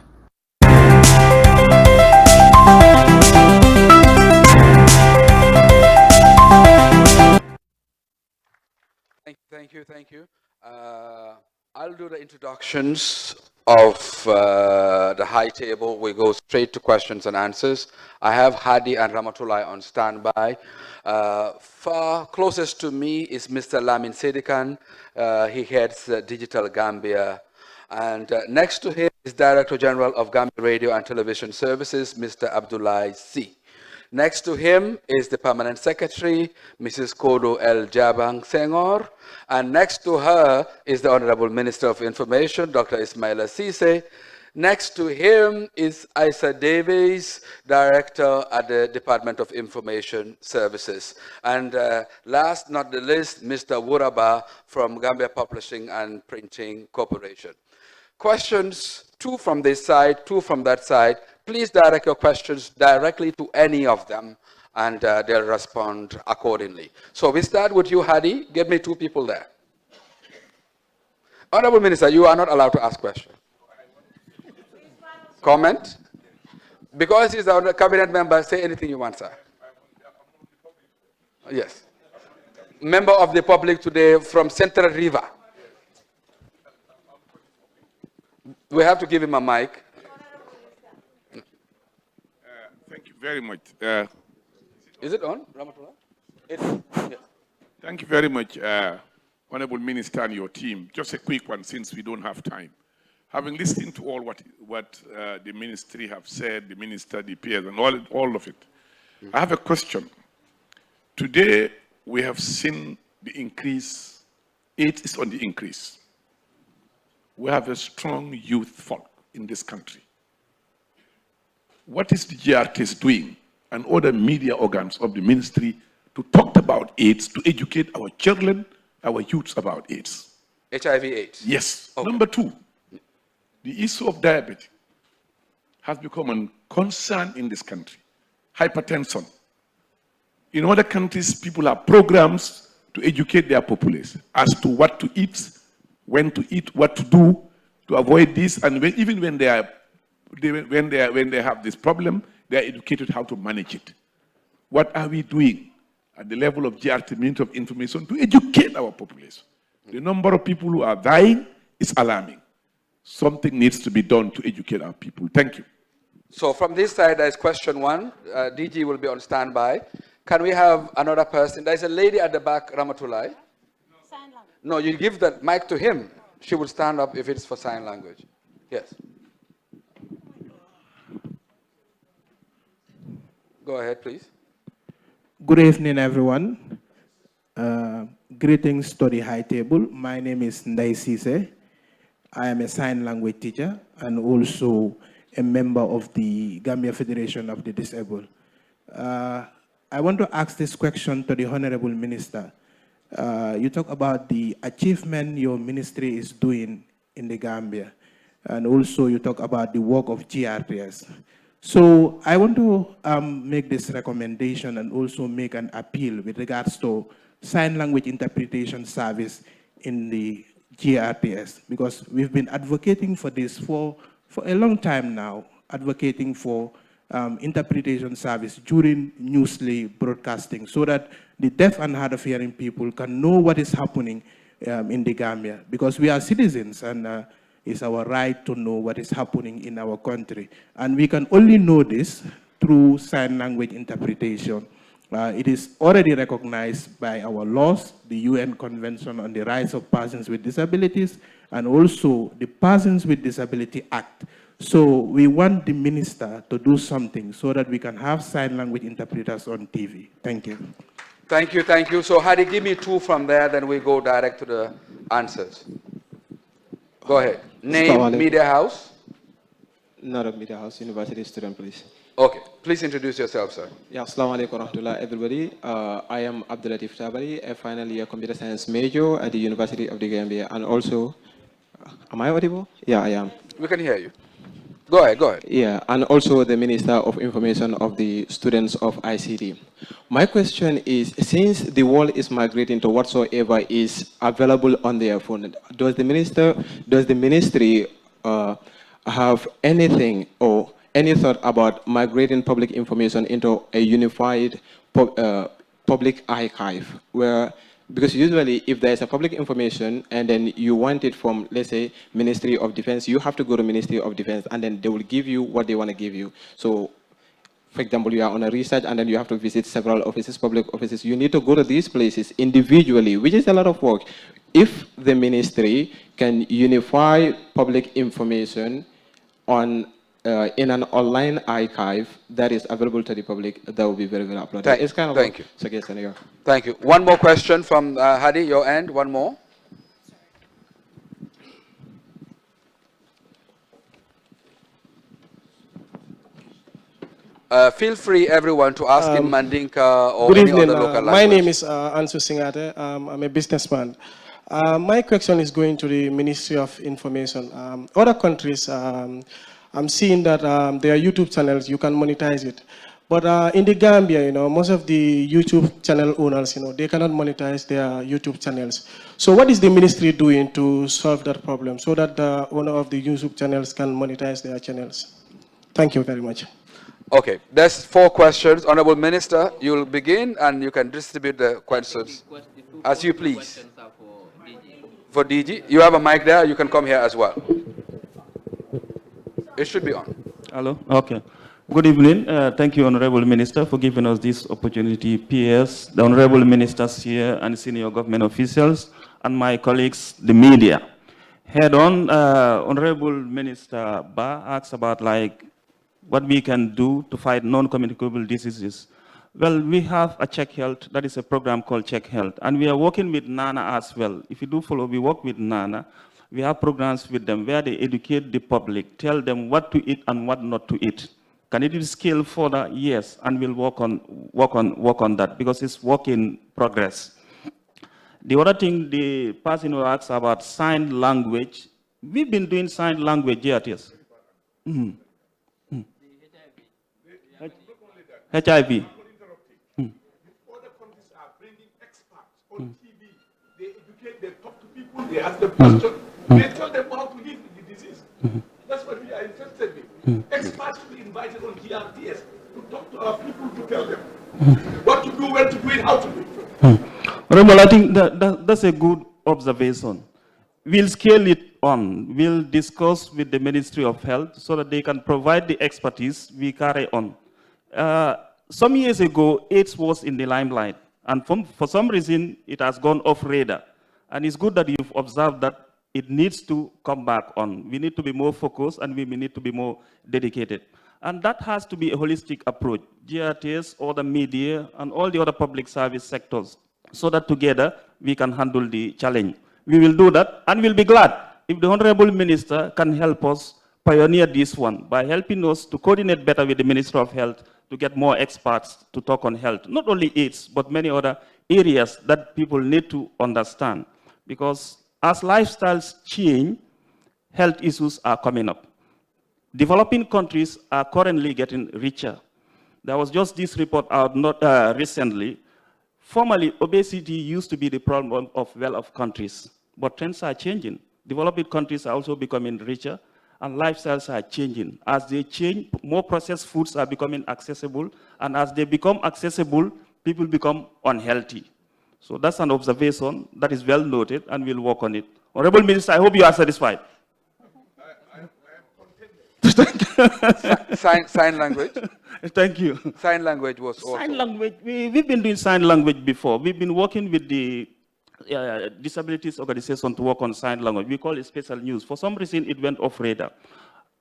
Thank you. I'll do the introductions of the high table. We go straight to questions and answers. I have Hadi and Ramatullah on standby. Far closest to me is Mr. Lamin Sedikan. He heads Digital Gambia. And next to him is Director General of Gambia Radio and Television Services, Mr. Abdullah C. Next to him is the Permanent Secretary, Mrs. Kodo L. Jabang Senghor. And next to her is the Honorable Minister of Information, Dr.Ismaila Ceesay. Next to him is Isa Davies, Director at the Department of Information Services. And last not the least, Mr. Wuraba from Gambia Publishing and Printing Corporation. Questions, 2 from this side, 2 from that side. Please direct your questions directly to any of them, and they'll respond accordingly. So we start with you, Hadi. Get me 2 people there. Honorable Minister, you are not allowed to ask questions. Comment? Because he's a cabinet member, say anything you want, sir. Yes. Member of the public today from Central River. We have to give him a mic. Thank you very much. Is it on, Ramatullah? Yes. Thank you very much, Honorable Minister and your team. Just a quick one, since we don't have time. Having listened to all what the ministry have said, the minister, the peers, and all of it, I have a question. Today, we have seen the increase. It is on the increase. We have a strong youth folk in this country. What is the GRTS doing and other media organs of the ministry to talk about AIDS, to educate our children, our youths about AIDS? HIV/AIDS? Yes. Okay. Number 2, the issue of diabetes has become a concern in this country. Hypertension. In other countries, people have programs to educate their population as to what to eat, when to eat, what to do to avoid this, and even when they have this problem, they are educated how to manage it. What are we doing at the level of GRT, Ministry of Information, to educate our population? The number of people who are dying is alarming. Something needs to be done to educate our people. Thank you. So from this side, there's question 1. DG will be on standby. Can we have another person? There's a lady at the back, Ramatullah. No, you give the mic to him. She will stand up if it's for sign language. Yes. Go ahead, please. Good evening, everyone. Greetings to the high table. My name is Dr. Ceesay. I am a sign language teacher and also a member of the Gambia Federation of the Disabled. I want to ask this question to the Honorable Minister. You talk about the achievement your ministry is doing in the Gambia, and also you talk about the work of GRTS. So I want to make this recommendation and also make an appeal with regards to sign language interpretation service in the GRTS, because we've been advocating for this for a long time now, advocating for interpretation service during newsly broadcasting so that the deaf and hard of hearing people can know what is happening in the Gambia, because we are citizens and it's our right to know what is happening in our country. And we can only know this through sign language interpretation. It is already recognized by our laws, the UN Convention on the Rights of Persons with Disabilities, and also the Persons with Disability Act. So we want the minister to do something so that we can have sign language interpreters on TV. Thank you. Thank you, thank you. So Hadi, give me two from there, then we go direct to the answers. Go ahead. Name, media house. Not a media house, university student, please. Okay, please introduce yourself, sir. Yeah, assalamu alaikum warahmatullah, everybody. I am Abdulatif Tabari, a final year computer science major at the University of the Gambia, and also, am I audible? Yeah, I am. We can hear you. Go ahead, go ahead. Yeah, and also the Minister of Information of the students of ICT. My question is, since the world is migrating to whatsoever is available on their phone, does the ministry have anything or any thought about migrating public information into a unified public archive where, because usually if there's a public information and then you want it from, let's say, Ministry of Defense, you have to go to Ministry of Defense and then they will give you what they want to give you. So, for example, you are on a research and then you have to visit several offices, public offices. You need to go to these places individually, which is a lot of work. If the ministry can unify public information on in an online archive that is available to the public, that would be very, very applauded. It's kind of thank you. Suggestion here. Thank you. One more question from Hadi, your end. One more. Feel free, everyone, to ask in Mandinka or any other local language. My name is Ansu Singate. I'm a businessman. My question is going to the Ministry of Information. Other countries, I'm seeing that their YouTube channels, you can monetize it. But in the Gambia, most of the YouTube channel owners, they cannot monetize their YouTube channels. So what is the ministry doing to solve that problem so that the owner of the YouTube channels can monetize their channels? Thank you very much. Okay, there's 4 questions. Honorable Minister, you will begin and you can distribute the questions as you please. For DG, you have a mic there, you can come here as well. It should be on. Hello, okay. Good evening. Thank you, Honorable Minister, for giving us this opportunity. PS, the Honorable Ministers here and senior government officials, and my colleagues, the media. Head on, Honorable Minister Ba asks about what we can do to fight non-communicable diseases. Well, we have a Check Health, that is a program called Check Health, and we are working with NANA as well. If you do follow, we work with NANA. We have programs with them where they educate the public, tell them what to eat and what not to eat. Can it be scaled further? Yes, and we'll work on that because it's work in progress. The other thing, the person who asks about sign language, we've been doing sign language here, yes. HIV. They ask them questions, they tell them how to live with the disease. That's what we are interested in. Experts to be invited on GRTS to talk to our people, to tell them what to do, when to do it, how to do it. Honorable, I think that's a good observation. We'll scale it on. We'll discuss with the Ministry of Health so that they can provide the expertise we carry on. Some years ago, AIDS was in the limelight, and for some reason, it has gone off radar. And it's good that you've observed that it needs to come back on. We need to be more focused and we need to be more dedicated. And that has to be a holistic approach. GRTS, all the media, and all the other public service sectors, so that together we can handle the challenge. We will do that, and we'll be glad if the Honorable Minister can help us pioneer this one by helping us to coordinate better with the Minister of Health to get more experts to talk on health. Not only AIDS, but many other areas that people need to understand. Because as lifestyles change, health issues are coming up. Developing countries are currently getting richer. There was just this report out recently. Formerly, obesity used to be the problem of well-off countries, but trends are changing. Developing countries are also becoming richer, and lifestyles are changing. As they change, more processed foods are becoming accessible, and as they become accessible, people become unhealthy. So that's an observation that is well noted, and we'll work on it. Honorable Minister, I hope you are satisfied. Sign language? Thank you. Sign language was also. Sign language, we've been doing sign language before. We've been working with the disabilities organization to work on sign language. We call it special news. For some reason, it went off radar.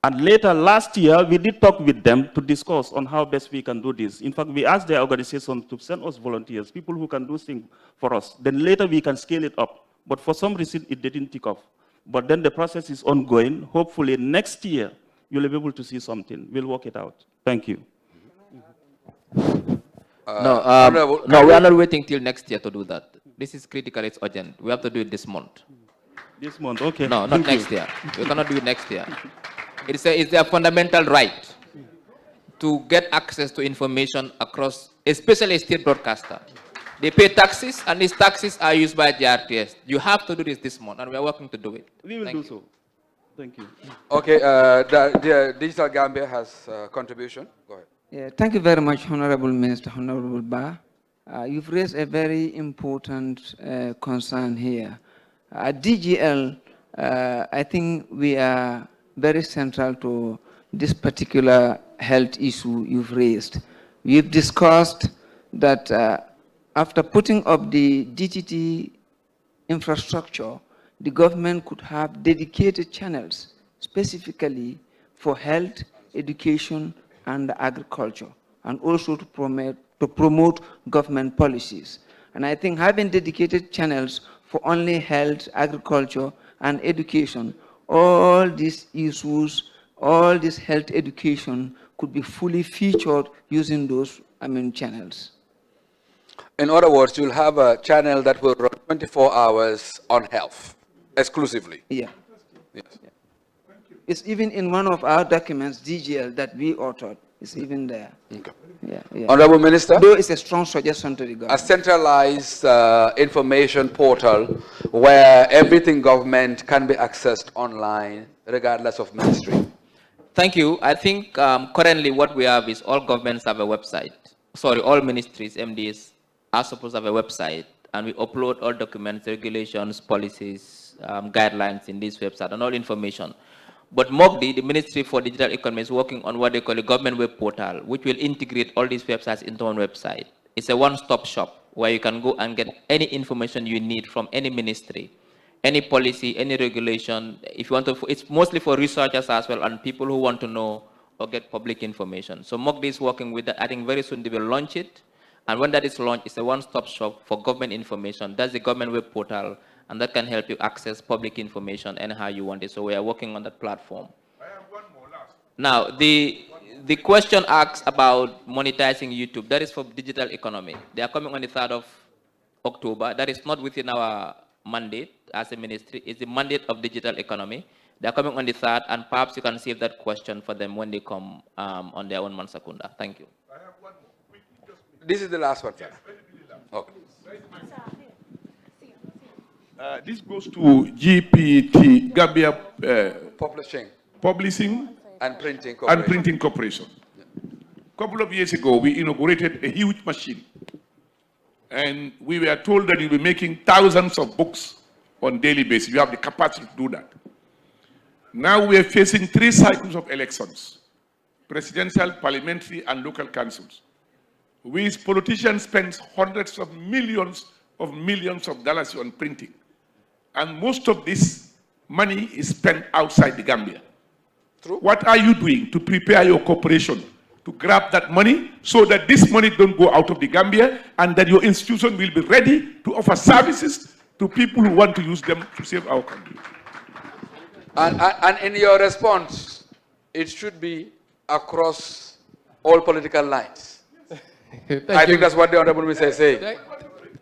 And later, last year, we did talk with them to discuss on how best we can do this. In fact, we asked their organization to send us volunteers, people who can do things for us. Then later, we can scale it up. But for some reason, it didn't take off. But then the process is ongoing. Hopefully, next year, you'll be able to see something. We'll work it out. Thank you. No, we are not waiting till next year to do that. This is critical, it's urgent. We have to do it this month. This month, okay. No, not next year. We cannot do it next year. It's their fundamental right to get access to information across, especially a state broadcaster. They pay taxes, and these taxes are used by the RTS. You have to do this month, and we are working to do it. We will do so. Thank you. Okay, the Digital Gambia has a contribution. Go ahead. Yeah, thank you very much, Honorable Minister, Honorable Ba. You've raised a very important concern here. At DGL, I think we are very central to this particular health issue you've raised. We've discussed that after putting up the DTT infrastructure, the government could have dedicated channels specifically for health, education, and agriculture, and also to promote government policies. And I think having dedicated channels for only health, agriculture, and education, all these issues, all this health education could be fully featured using those channels. In other words, you'll have a channel that will run 24 hours on health, exclusively. Yeah. Yes. Yeah. It's even in one of our documents, DGL, that we authored. It's even there. Okay. Yeah, yeah. Honorable Minister? Though it's a strong suggestion to the government. A centralized information portal where everything government can be accessed online, regardless of ministry. Thank you. I think currently what we have is all governments have a website. Sorry, all ministries, MDs, are supposed to have a website, and we upload all documents, regulations, policies, guidelines in this website, and all information. But MOGDI, the Ministry for Digital Economy, is working on what they call a government web portal, which will integrate all these websites into one website. It's a one-stop shop where you can go and get any information you need from any ministry, any policy, any regulation. If you want to, it's mostly for researchers as well and people who want to know or get public information. So MOGDI is working with that. I think very soon they will launch it. And when that is launched, it's a one-stop shop for government information. That's the government web portal, and that can help you access public information anyhow you want it. So we are working on that platform. I have one more last. Now, the question asks about monetizing YouTube. That is for digital economy. They are coming on the 3rd of October. That is not within our mandate as a ministry. It's the mandate of digital economy. They are coming on the 3rd, and perhaps you can save that question for them when they come on their own Mansa Kunda. Thank you. I have one more. This is the last one, sir. Okay. This goes to GPT, Gambia Publishing and Printing Corporation. A couple of years ago, we inaugurated a huge machine. And we were told that you'll be making thousands of books on a daily basis. You have the capacity to do that. Now we are facing 3 cycles of elections: presidential, parliamentary, and local councils. We as politicians spend hundreds of millions of dollars on printing. And most of this money is spent outside the Gambia. True. What are you doing to prepare your corporation to grab that money so that this money don't go out of the Gambia and that your institution will be ready to offer services to people who want to use them to save our country? And in your response, it should be across all political lines. I think that's what the Honorable Minister is saying.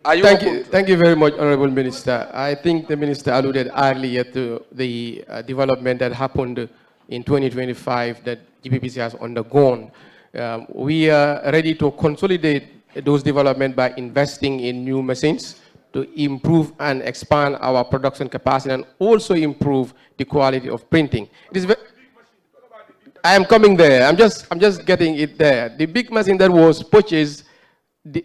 Thank you very much, Honorable Minister. I think the Minister alluded earlier to the development that happened in 2025 that GPPC has undergone. We are ready to consolidate those developments by investing in new machines to improve and expand our production capacity and also improve the quality of printing. It is I am coming there. I'm just getting it there. The big machine that was purchased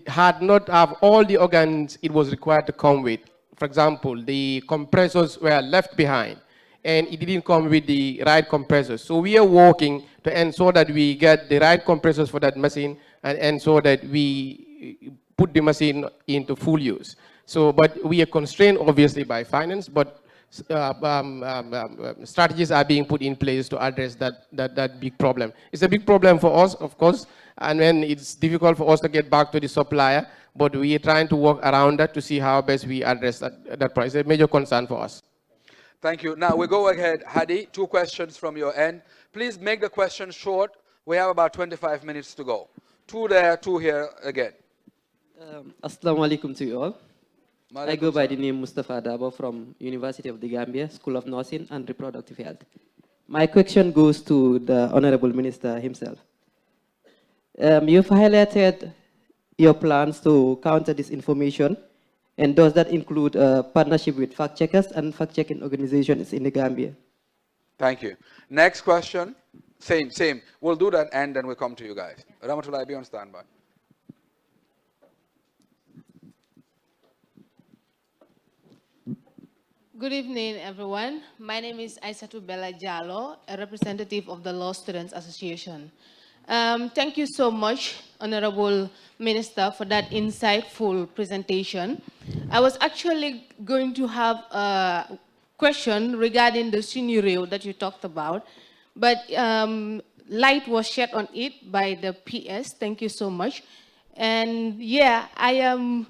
had not have all the organs it was required to come with. For example, the compressors were left behind. and it didn't come with the right compressors. So we are working to ensure that we get the right compressors for that machine and ensure that we put the machine into full use. So, but we are constrained obviously by finance, but strategies are being put in place to address that big problem. It's a big problem for us, of course, and then it's difficult for us to get back to the supplier, but we are trying to work around that to see how best we address that price. It's a major concern for us. Thank you. Now we go ahead. Hadi, 2 questions from your end. Please make the question short. We have about 25 minutes to go. 2 there, 2 here again. Assalamu alaikum to you all. I go by the name Mustafa Dabo from University of the Gambia, School of Nursing and Reproductive Health. My question goes to the Honorable Minister himself. You've highlighted your plans to counter disinformation, and does that include a partnership with fact-checkers and fact-checking organizations in the Gambia? Thank you. Next question. Same. We'll do that and then we'll come to you guys. Ramatullah, be on standby. Good evening, everyone. My name is Aissatou Bella Jallo, a representative of the Law Students Association. Thank you so much, Honorable Minister, for that insightful presentation. I was actually going to have a question regarding the scenario that you talked about, but light was shed on it by the PS. Thank you so much. And yeah, I am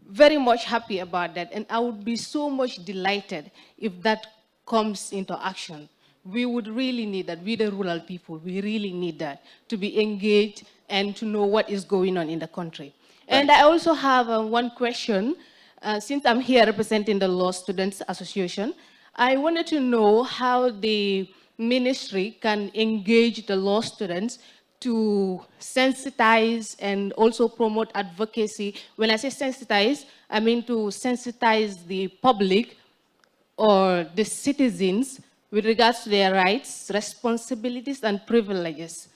very much happy about that, and I would be so much delighted if that comes into action. We would really need that. We the rural people, we really need that to be engaged and to know what is going on in the country. And I also have one question. Since I'm here representing the Law Students Association, I wanted to know how the ministry can engage the law students to sensitize and also promote advocacy. When I say sensitize, I mean to sensitize the public or the citizens with regards to their rights, responsibilities, and privileges.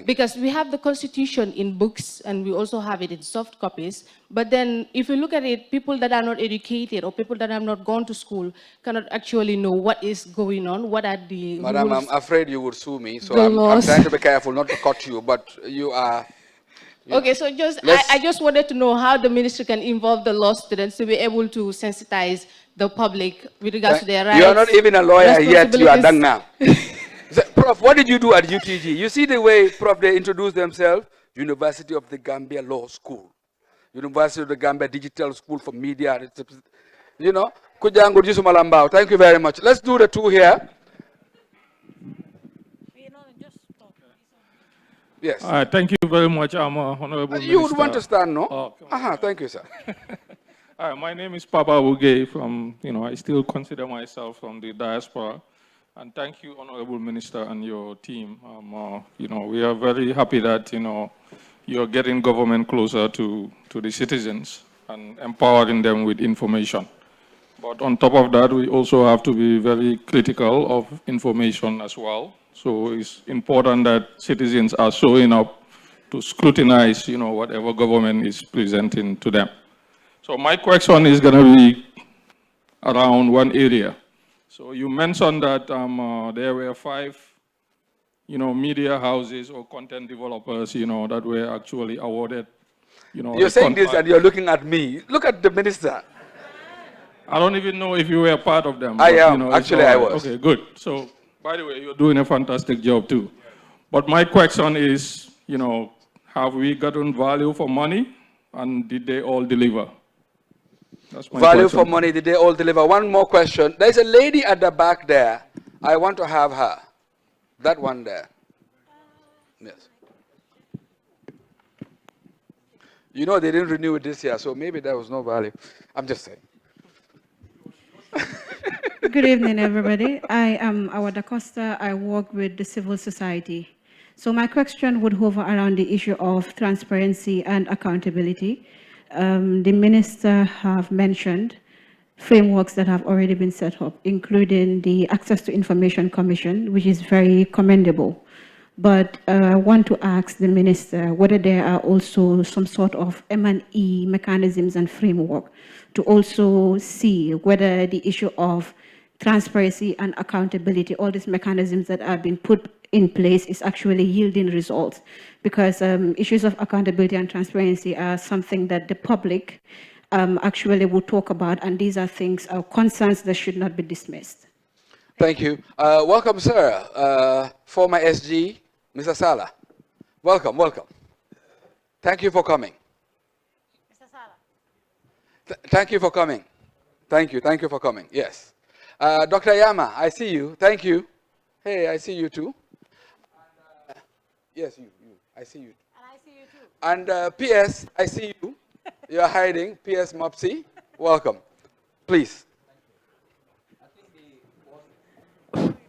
Because we have the Constitution in books and we also have it in soft copies. But then if you look at it, people that are not educated or people that have not gone to school cannot actually know what is going on, what are the Madam, rules. I'm afraid you would sue me, so I'm trying to be careful not to cut you, but you are... Okay, so I just wanted to know how the ministry can involve the law students to be able to sensitize the public with regards to their rights. You are not even a lawyer yet, you are done now. Prof, what did you do at UTG? You see the way, Prof, they introduce themselves? University of the Gambia Law School. University of the Gambia Digital School for Media. You know, thank you very much. Let's do the 2 here. Yes. Thank you very much, Honorable Minister. You would want to stand, no? Thank you, sir. My name is Papa Uge from, I still consider myself from the diaspora. And thank you, Honorable Minister, and your team. We are very happy that, you're getting government closer to the citizens and empowering them with information. But on top of that, we also have to be very critical of information as well. So it's important that citizens are showing up to scrutinize, whatever government is presenting to them. So my question is going to be around one area. So you mentioned that there were 5, media houses or content developers, that were actually awarded, You're saying this and you're looking at me. Look at the minister. I don't even know if you were part of them. I am. Actually, I was. Okay, good. So, by the way, you're doing a fantastic job too. But my question is, have we gotten value for money, and did they all deliver? That's my Value question. for money, did they all deliver? One more question. There's a lady at the back there. I want to have her. That one there. Yes. They didn't renew it this year, so maybe there was no value. I'm just saying. Good evening, everybody. I am Awada Costa. I work with the civil society. So my question would hover around the issue of transparency and accountability. The minister have mentioned frameworks that have already been set up, including the Access to Information Commission, which is very commendable. But I want to ask the minister whether there are also some sort of M&E mechanisms and framework to also see whether the issue of transparency and accountability, all these mechanisms that have been put in place is actually yielding results, because issues of accountability and transparency are something that the public actually will talk about, and these are things, concerns that should not be dismissed. Thank you. Welcome, sir. Former SG, Mr. Sala. Welcome, welcome. Thank you for coming. Mr. Sala. Thank you for coming. Thank you for coming. Yes. Dr. Yama, I see you. Thank you. Hey, I see you too. Yes, you. I see you. And I see you too. And PS, I see you. You are hiding. PS Mopsy, welcome. Please.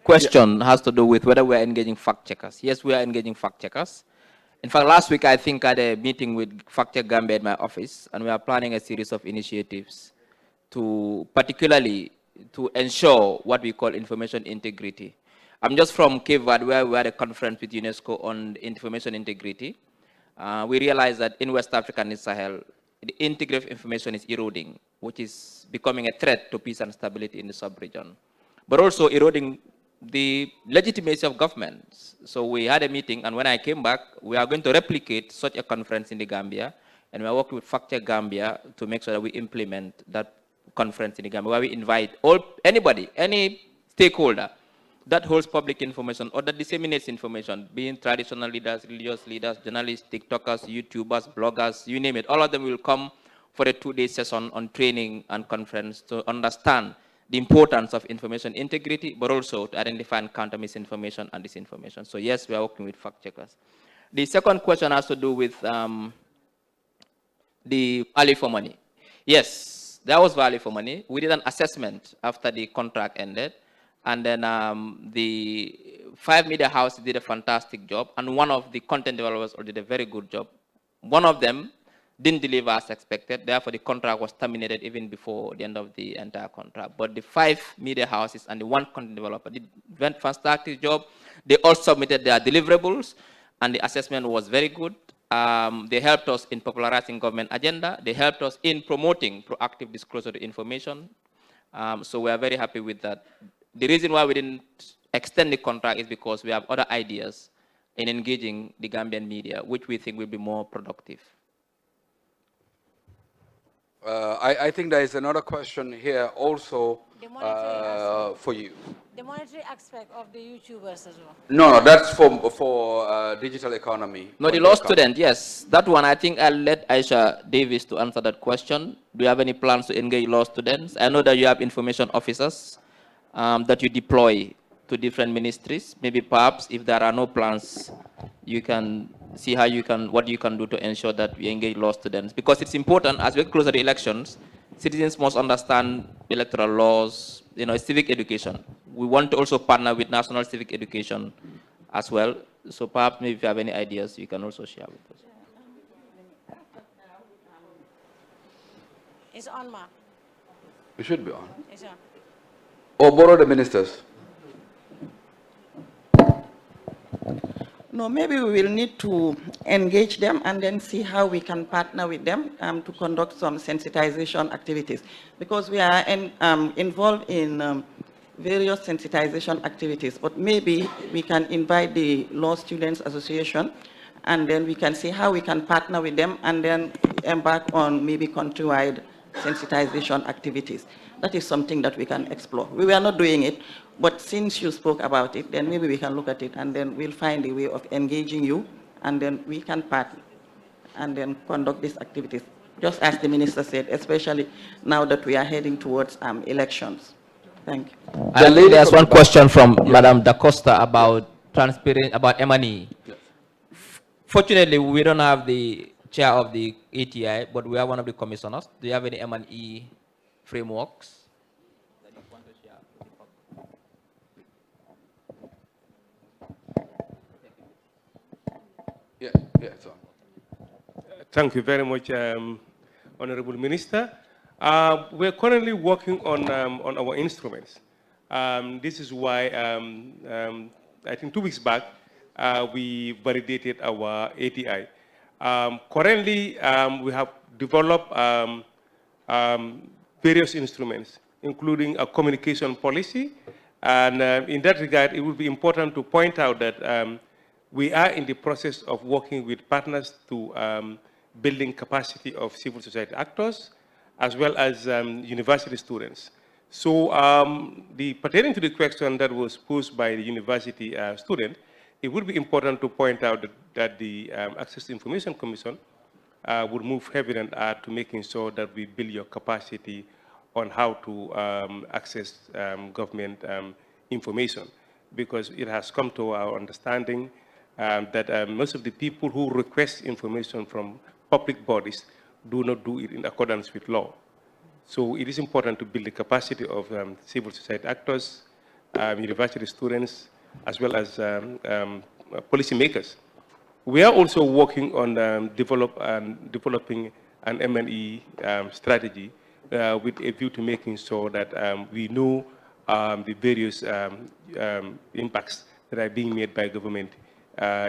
Question has to do with whether we are engaging fact checkers. Yes, we are engaging fact checkers. In fact, last week I think I had a meeting with Fact Check Gambia at my office, and we are planning a series of initiatives to particularly to ensure what we call information integrity. I'm just from Cape Verde, where we had a conference with UNESCO on information integrity. We realized that in West Africa and in Sahel, the integrity of information is eroding, which is becoming a threat to peace and stability in the sub-region, but also eroding the legitimacy of governments. So we had a meeting, and when I came back, we are going to replicate such a conference in the Gambia, and we are working with Fact Check Gambia to make sure that we implement that conference in the Gambia, where we invite anybody, any stakeholder that holds public information or that disseminates information, being traditional leaders, religious leaders, journalists, TikTokers, YouTubers, bloggers, you name it. All of them will come for a 2-day session on training and conference to understand the importance of information integrity, but also to identify and counter misinformation and disinformation. So yes, we are working with fact checkers. The second question has to do with the value for money. Yes, there was value for money. We did an assessment after the contract ended. And then the 5 media houses did a fantastic job, and one of the content developers did a very good job. One of them didn't deliver as expected, therefore the contract was terminated even before the end of the entire contract. But the 5 media houses and the 1 content developer did a fantastic job. They all submitted their deliverables, and the assessment was very good. They helped us in popularizing government agenda. They helped us in promoting proactive disclosure of information. So we are very happy with that. The reason why we didn't extend the contract is because we have other ideas in engaging the Gambian media, which we think will be more productive. I think there is another question here also for you. The monetary aspect of the YouTubers as well. No, that's for digital economy. No, the law student, yes. That one, I think I'll let Aisha Davis to answer that question. Do you have any plans to engage law students? I know that you have information officers that you deploy to different ministries. Maybe perhaps if there are no plans, you can see how what you can do to ensure that we engage law students. Because it's important, as we get closer to the elections, citizens must understand electoral laws, civic education. We want to also partner with national civic education as well. So perhaps maybe if you have any ideas, you can also share with us. It's on, Ma. It should be on. It's on. Or borrow the ministers. No, maybe we will need to engage them and then see how we can partner with them to conduct some sensitization activities. Because we are involved in various sensitization activities, but maybe we can invite the Law Students Association, and then we can see how we can partner with them and then embark on maybe countrywide sensitization activities. That is something that we can explore. We were not doing it, but since you spoke about it, then maybe we can look at it, and then we'll find a way of engaging you, and then we can partner and then conduct these activities, just as the minister said, especially now that we are heading towards elections. Thank you. There's one question from Madam Da Costa about transparent, about M&E. Yes. Fortunately, we don't have the chair of the ATI, but we are one of the commissioners. Do you have any M&E frameworks that you want to share? Yeah, so. Thank you very much, Honorable Minister. We're currently working on our instruments. This is why I think 2 weeks back we validated our ATI. Currently, we have developed various instruments including a communication policy. And in that regard, it would be important to point out that we are in the process of working with partners to building capacity of civil society actors, as well as university students. So pertaining to the question that was posed by the university student, it would be important to point out that the Access to Information Commission would move heavy and hard to making sure that we build your capacity on how to access government information, because it has come to our understanding that most of the people who request information from public bodies do not do it in accordance with law. So it is important to build the capacity of civil society actors, university students, as well as policymakers. We are also working on developing an M&E strategy with a view to making sure that we know the various impacts that are being made by government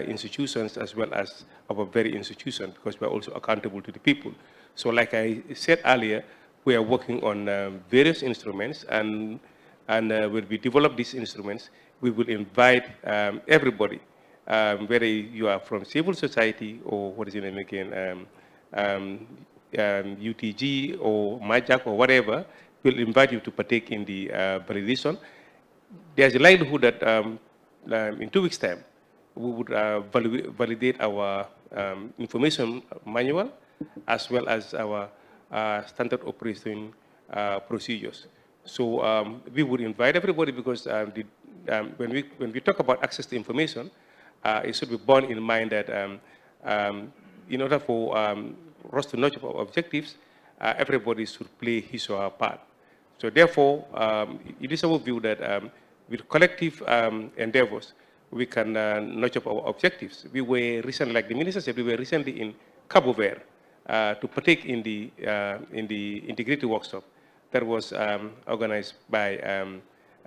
institutions, as well as our very institution, because we're also accountable to the people. So like I said earlier, we are working on various instruments, and when we develop these instruments, we will invite everybody, whether you are from civil society or what is your name again, UTG or MAJAC or whatever, we'll invite you to partake in the validation. There's a likelihood that in 2 weeks' time, we would validate our information manual as well as our standard operating procedures. So we would invite everybody, because when we talk about access to information, it should be borne in mind that in order for us to nurture our objectives, everybody should play his or her part. So therefore, it is our view that with collective endeavors, we can nurture our objectives. We were recently, like the minister said, we were recently in Cabo Verde to partake in the integrity workshop that was organized by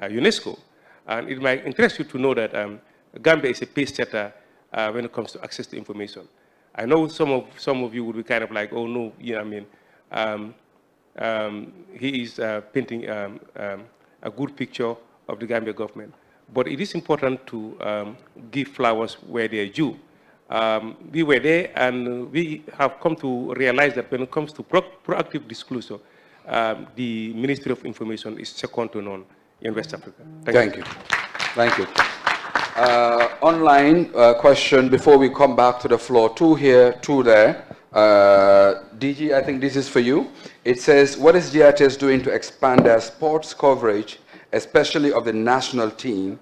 UNESCO. And it might interest you to know that Gambia is a pace setter when it comes to access to information. I know some of you would be kind of like, oh no, you know what I mean, he is painting a good picture of the Gambia government. But it is important to give flowers where they are due. We were there, and we have come to realize that when it comes to proactive disclosure, the Ministry of Information is second to none in West Africa. Thank you. Thank you. Online question before we come back to the floor. 2 here, 2 there. DG, I think this is for you. It says, what is GRTS doing to expand their sports coverage, especially of the national team,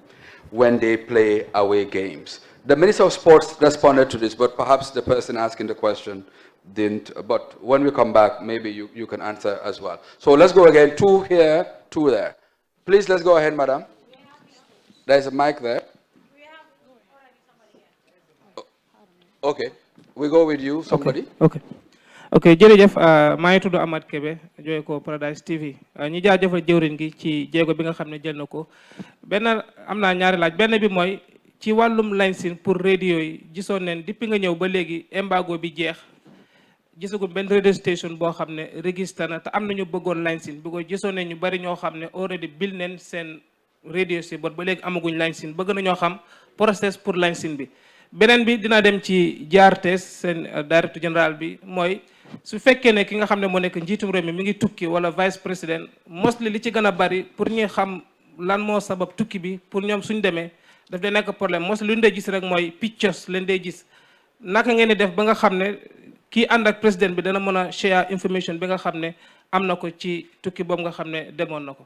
when they play away games? The Minister of Sports responded to this, but perhaps the person asking the question didn't. But when we come back, maybe you can answer as well. So let's go again. 2 here, 2 there. Please, let's go ahead, madam. There's a mic there. Okay. We go with you, somebody. Okay, jërëjëf maa ngi tudd Amad Kebe joye ko Paradise TV ñi jaajëfal jëwriñ gi ci jéego bi nga xam ne jël na ko benn am naa ñaari laaj benn bi mooy ci wàllum licence pour radio yi gisoon neen depuis nga ñëw ba léegi embargo bi jeex gisagul benn radio station boo xam ne registré na te am nañu bëggoon licence bi ko gisoon ne ñu bari ñoo xam ne already bil neen seen radio si bot ba léegi amaguñ licence bëgg nañoo xam process pour licence bi beneen bi dina dem ci GRTS seen directeur général bi mooy su fekkee ne ki nga xam ne moo nekk njiitum réew mi ngi tukki wala vice président mostly li ci gën a bari pour ñi xam lan moo sabab tukki bi pour ñoom suñ demee daf day nekk problème mostly lu ñu dee gis rek mooy pictures leen dee gis naka ngeen di def ba nga xam ne kii ànd ak président bi dana mën a share information bi nga xam ne am na ko ci tukki boobu nga xam ne demoon na ko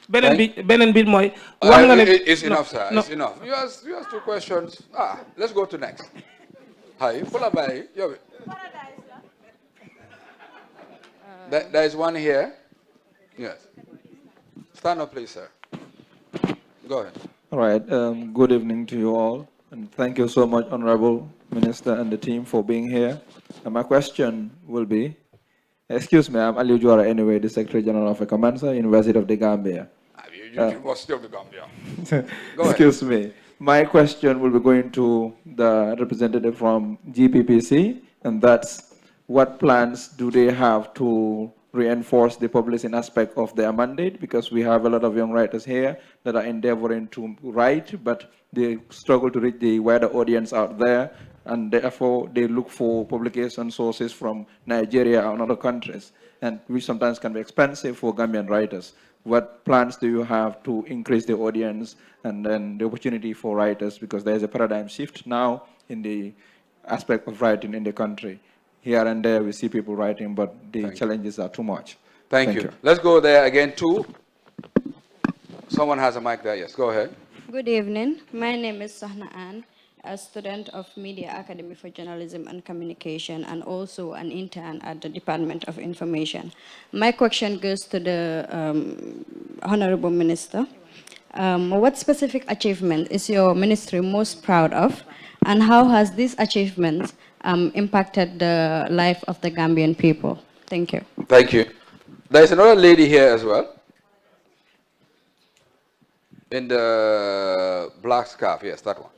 beneen bi mooy wax nga ne it's enough, sir. It's enough. You asked 2 questions. Let's go to next. Hi, full of There is one here. Yes. Stand up, please, sir. Go ahead. All right. Good evening to you all. And thank you so much, Honorable Minister and the team, for being here. And my question will be, excuse me, I'm Aliu Juara anyway, the Secretary General of Mansa, University of the Gambia. University of the Gambia. Excuse me. My question will be going to the representative from GPPC, and that's what plans do they have to reinforce the publishing aspect of their mandate, because we have a lot of young writers here that are endeavoring to write, but they struggle to reach the wider audience out there, and therefore they look for publication sources from Nigeria and other countries, and which sometimes can be expensive for Gambian writers. What plans do you have to increase the audience and then the opportunity for writers, because there's a paradigm shift now in the aspect of writing in the country? Here and there we see people writing, but the challenges are too much. Thank you. Let's go there again too. Someone has a mic there. Yes, go ahead. Good evening. My name is Sahna Ann, a student of Media Academy for Journalism and Communication, and also an intern at the Department of Information. My question goes to the Honorable Minister. What specific achievement is your ministry most proud of, and how has this achievement impacted the life of the Gambian people? Thank you. Thank you. There's another lady here as well. In the black scarf, yes, that one.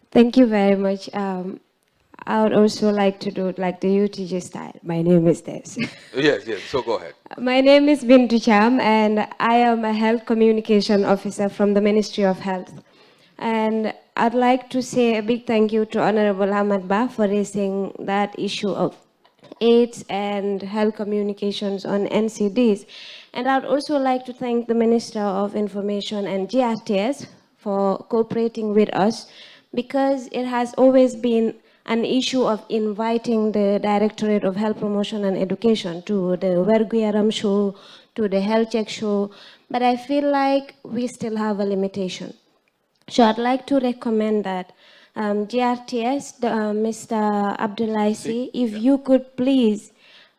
Thank you very much. I would also like to do it like the UTG style. My name is Des. Yes, yes, so go ahead. My name is Bintu Cham, and I am a health communication officer from the Ministry of Health. And I'd like to say a big thank you to Honorable Ahmad Ba for raising that issue of AIDS and health communications on NCDs. And I'd also like to thank the Minister of Information and GRTS for cooperating with us, because it has always been an issue of inviting the Directorate of Health Promotion and Education to the Werguyaram show, to the Health Check show, but I feel like we still have a limitation. So I'd like to recommend that GRTS, Mr. Abdullahi, if you could please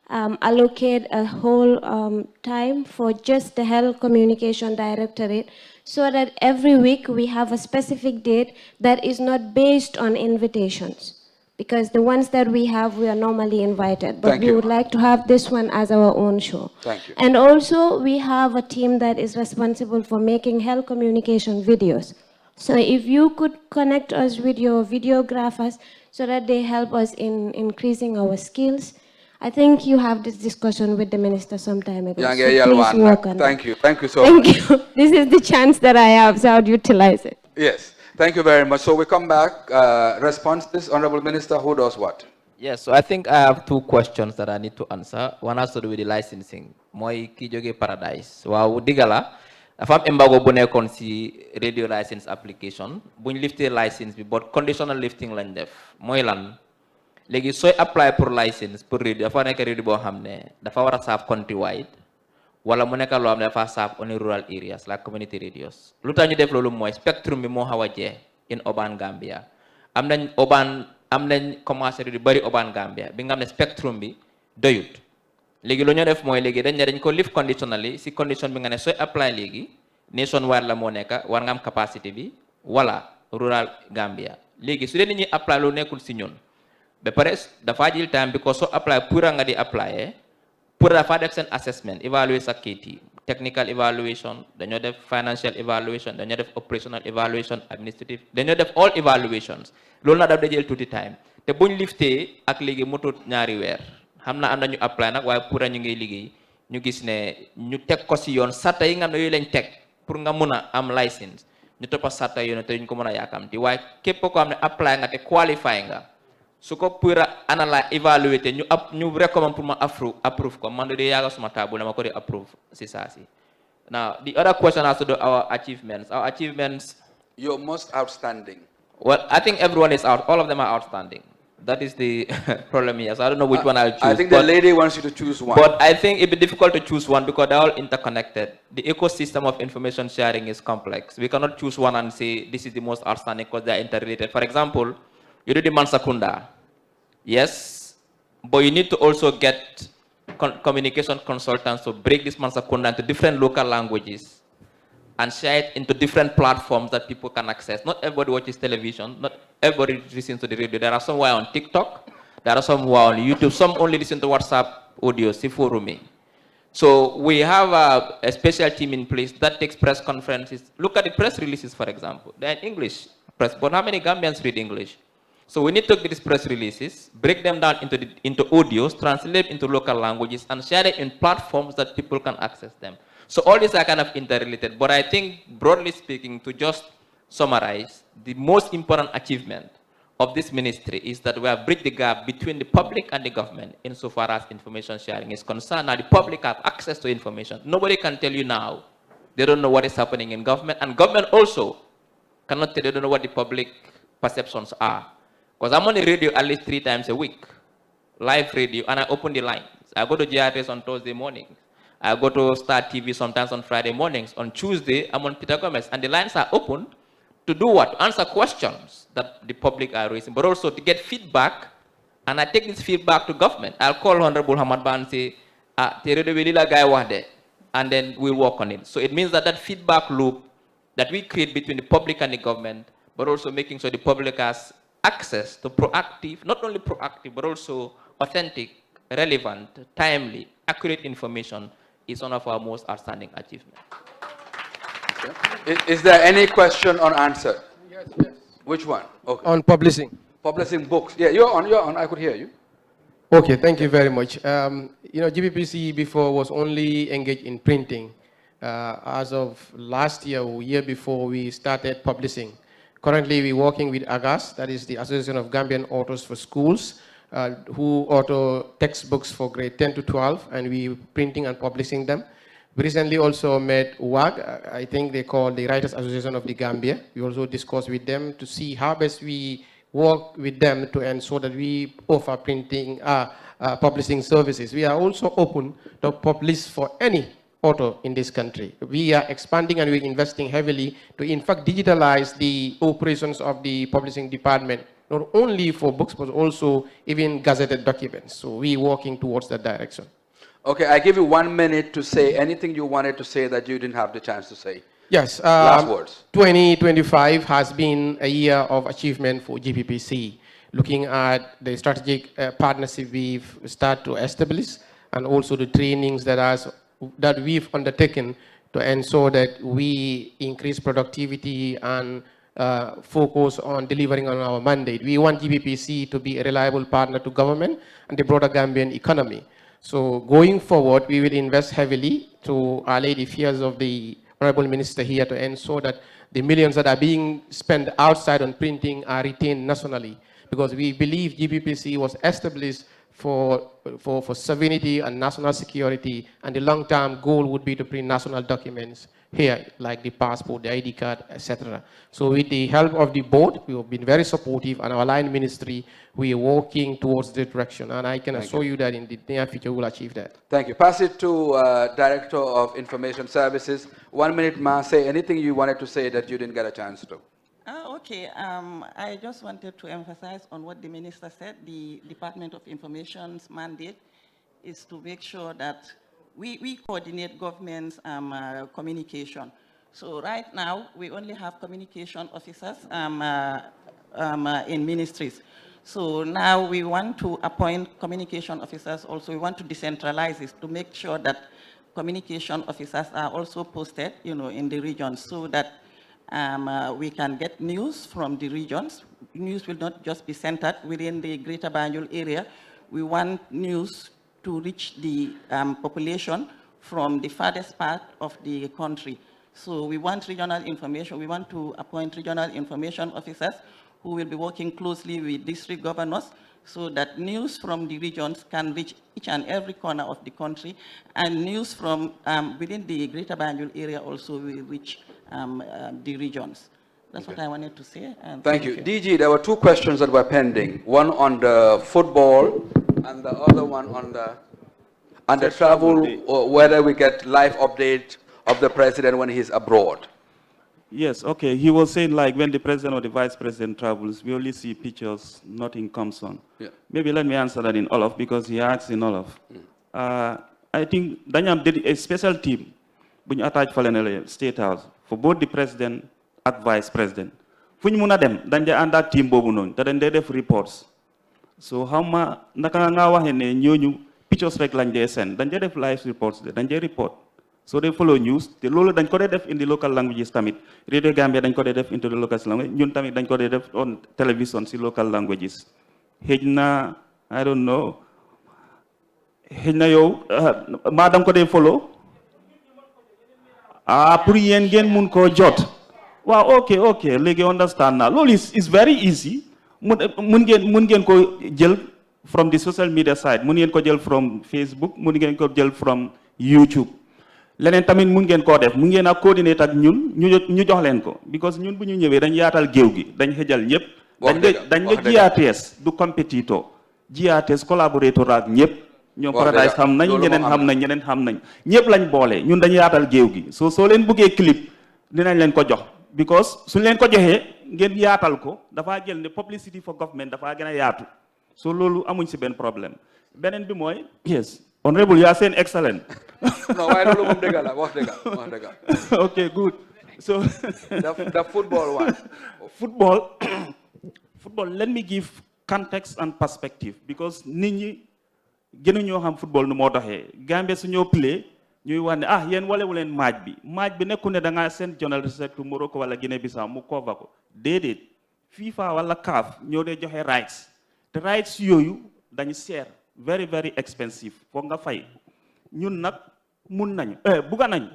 allocate a whole time for just the Health Communication Directorate, so that every week we have a specific date that is not based on invitations. Because the ones that we have, we are normally invited. But we would like to have this one as our own show. Thank you. And also, we have a team that is responsible for making health communication videos. So if you could connect us with your videographers so that they help us in increasing our skills. I think you have this discussion with the minister some time ago. So please work on Thank that. you. Thank you so much. Thank you. This is the chance that I have, so I'll utilize it. Yes. Thank you very much. So we come back. Responses, Honorable Minister, who does what? Yes, so I think I have two questions that I need to answer. One has to do with the licensing. Moi ki joge Paradise. Wow, digala. Afam embargo bu nekon ci radio license application. Buñ lifté license bi, but conditional lifting lañ def. Moy lan? Légui soy apply pour license pour radio dafa nek radio bo xamné dafa wara saaf countrywide wala mu nek lo xamné dafa saaf on rural areas like community radios. Lutax ñu def lolu moy spectrum bi mo xawa jé in urban Gambia. Am nañ commencé di bari urban Gambia bi nga xamné spectrum bi doyut. Légui lu ñu def moy légui dañ ko lift conditionally si condition bi nga né soy apply légui nationwide la mo nek war nga am capacité bi wala rural Gambia. Légui su dé nit ñi apply lu nekul ci ñun. Be pare dafa jël time because so apply pour nga di apply pour dafa def sen assessment evaluate sa KT technical evaluation dañu def financial evaluation dañu def operational evaluation administrative dañu def all evaluations loolu na daf da jël tuuti time te buñ lifté ak légui motut ñaari weer xamna am nañu apply nak waye pour ñu ngi liggéey ñu gis né ñu tek ko ci yoon sata yi nga xam ne yooyu lañ tek pour nga mëna am license ñu toppa sata yoon te ñu ko mëna yakamti waye képp ko xam ne apply nga te qualify nga su ko pura analyse évaluer ñu recommend pour ma approve ko man de yaga suma table dama ko di approve c'est ça si. Now the other question has to do our achievements your most outstanding. Well, I think everyone is out, all of them are outstanding. That is the problem here. So I don't know which one I'll choose. I think the lady wants you to choose one. But I think it'd be difficult to choose one because they're all interconnected. The ecosystem of information sharing is complex. We cannot choose one and say this is the most outstanding because they're interrelated. For example, you do the Mansa Kunda. Yes, but you need to also get communication consultants to break this Mansa Kunda into different local languages and share it into different platforms that people can access. Not everybody watches television, not everybody listens to the radio. There are some who are on TikTok, there are some who are on YouTube, some only listen to WhatsApp audio, Siforumi. So we have a special team in place that takes press conferences. Look at the press releases, for example. They're in English press, but how many Gambians read English? So we need to get these press releases, break them down into audios, translate into local languages, and share it in platforms that people can access them. So all these are kind of interrelated. But I think, broadly speaking, to just summarize, the most important achievement of this ministry is that we have bridged the gap between the public and the government insofar as information sharing is concerned. Now the public have access to information. Nobody can tell you now. They don't know what is happening in government, and government also cannot tell you, they don't know what the public perceptions are. Because I'm on the radio at least 3 times a week, live radio, and I open the lines. I go to GRS on Thursday mornings. I go to Star TV sometimes on Friday mornings. On Tuesday, I'm on Peter Gomez, and the lines are open to do what? To answer questions that the public are raising, but also to get feedback, and I take this feedback to government. I'll call Honorable Hamad Ba and say, and then we'll work on it. So it means that that feedback loop that we create between the public and the government, but also making sure the public has access to proactive, not only proactive, but also authentic, relevant, timely, accurate information is one of our most outstanding achievements. Okay. Is there any question or answer? Yes, yes. Which one? Okay. On publishing. Publishing books. Yeah, you're on. I could hear you. Okay, thank you very much. You know, GPPC before was only engaged in printing. As of last year or year before, we started publishing. Currently, we're working with AGAS, that is the Association of Gambian Authors for Schools, who author textbooks for grade 10 to 12, and we're printing and publishing them. We recently also met WAG, I think they call the Writers Association of the Gambia. We also discussed with them to see how best we work with them to ensure that we offer printing, publishing services. We are also open to publish for any author in this country. We are expanding and we're investing heavily to in fact digitalize the operations of the publishing department, not only for books, but also even gazetted documents. So we're working towards that direction. Okay, I give you 1 minute to say anything you wanted to say that you didn't have the chance to say. Yes. Last words. 2025 has been a year of achievement for GPPC. Looking at the strategic partnership we've started to establish, and also the trainings that we've undertaken to ensure that we increase productivity and focus on delivering on our mandate. We want GPPC to be a reliable partner to government and the broader Gambian economy. So going forward, we will invest heavily to allay the fears of the Honorable Minister here to ensure that the millions that are being spent outside on printing are retained nationally, because we believe GPPC was established for sovereignty and national security, and the long-term goal would be to print national documents here, like the passport, the ID card, etc. So with the help of the board, we have been very supportive, and our line ministry, we are working towards the direction, and I can assure you that in the near future we'll achieve that. Thank you. Pass it to Director of Information Services. 1 minute, Ma, say anything you wanted to say that you didn't get a chance to. Okay, I just wanted to emphasize on what the minister said. The Department of Information's mandate is to make sure that we coordinate government's communication. So right now, we only have communication officers in ministries. So now we want to appoint communication officers also. We want to decentralize this to make sure that communication officers are also posted, in the regions, so that we can get news from the regions. News will not just be centered within the Greater Banjul area. We want news to reach the population from the farthest part of the country. So we want regional information. We want to appoint regional information officers who will be working closely with district governors so that news from the regions can reach each and every corner of the country, and news from within the Greater Banjul area also will reach the regions. That's what I wanted to say. Thank you. DG, there were 2 questions that were pending. One on the football and the other one on the travel, or whether we get live update of the president when he's abroad. Yes, okay. He was saying like when the president or the vice president travels, we only see pictures, nothing comes on. Yeah. Maybe let me answer that in Olaf, because he asked in Olaf. I think Danyam did a special team when you attach for State House for both the president and vice president. When you them, then they and that team bobunon, then they have reports. So how nakanga hene new pictures like they send, then they have live reports, then they report. So they follow news. The lolo dañ ko def in the local languages tamit. Radio Gambia dañ ko def into the local language. Ñun tamit dañ ko def on television si local languages. Hejna, I don't know. Hejna yow ma dang ko follow. Pour yeen ngeen mun ko jot. Wow, okay. Legi understand now. Lolo is very easy. Mun ngeen ko jël from the social media side. Mun ngeen ko jël from Facebook. Mun ngeen ko jël from YouTube. Leneen tamit mun ngeen koo def mun ngeen a coordinate ak ñun ñu jox leen ko because ñun bu ñu ñëwee dañ yaatal géew gi dañ xëjal ñëpp dañ nga GRTS du compétiteur GRTS collaborateur ak ñëpp ñoom Paradise xam nañ ñeneen xam nañ ñëpp lañ boole ñun dañ yaatal géew gi soo leen bëggee clip dinañ leen ko jox because suñ leen ko joxee ngeen yaatal ko dafaa jël ne publicity for government dafaa gën a yaatu so loolu amuñ si benn problème beneen bi mooy yes Honorable, you are saying excellent. No, I don't know what they got. Okay, good. So the football one. Football, let me give context and perspective because nit ñi gënu ñoo xam football nu moo doxee Gambia su ñoo play ñuy wax ne yéen walewu leen match bi nekku ne da ngaa seen journaliste to Morocco wala Guinée Bissau mu cover ko déedéet FIFA wala CAF ñoo dee joxe rights te rights yooyu dañu seer very very expensive foog nga fay ñun nag mun nañu bugga nañ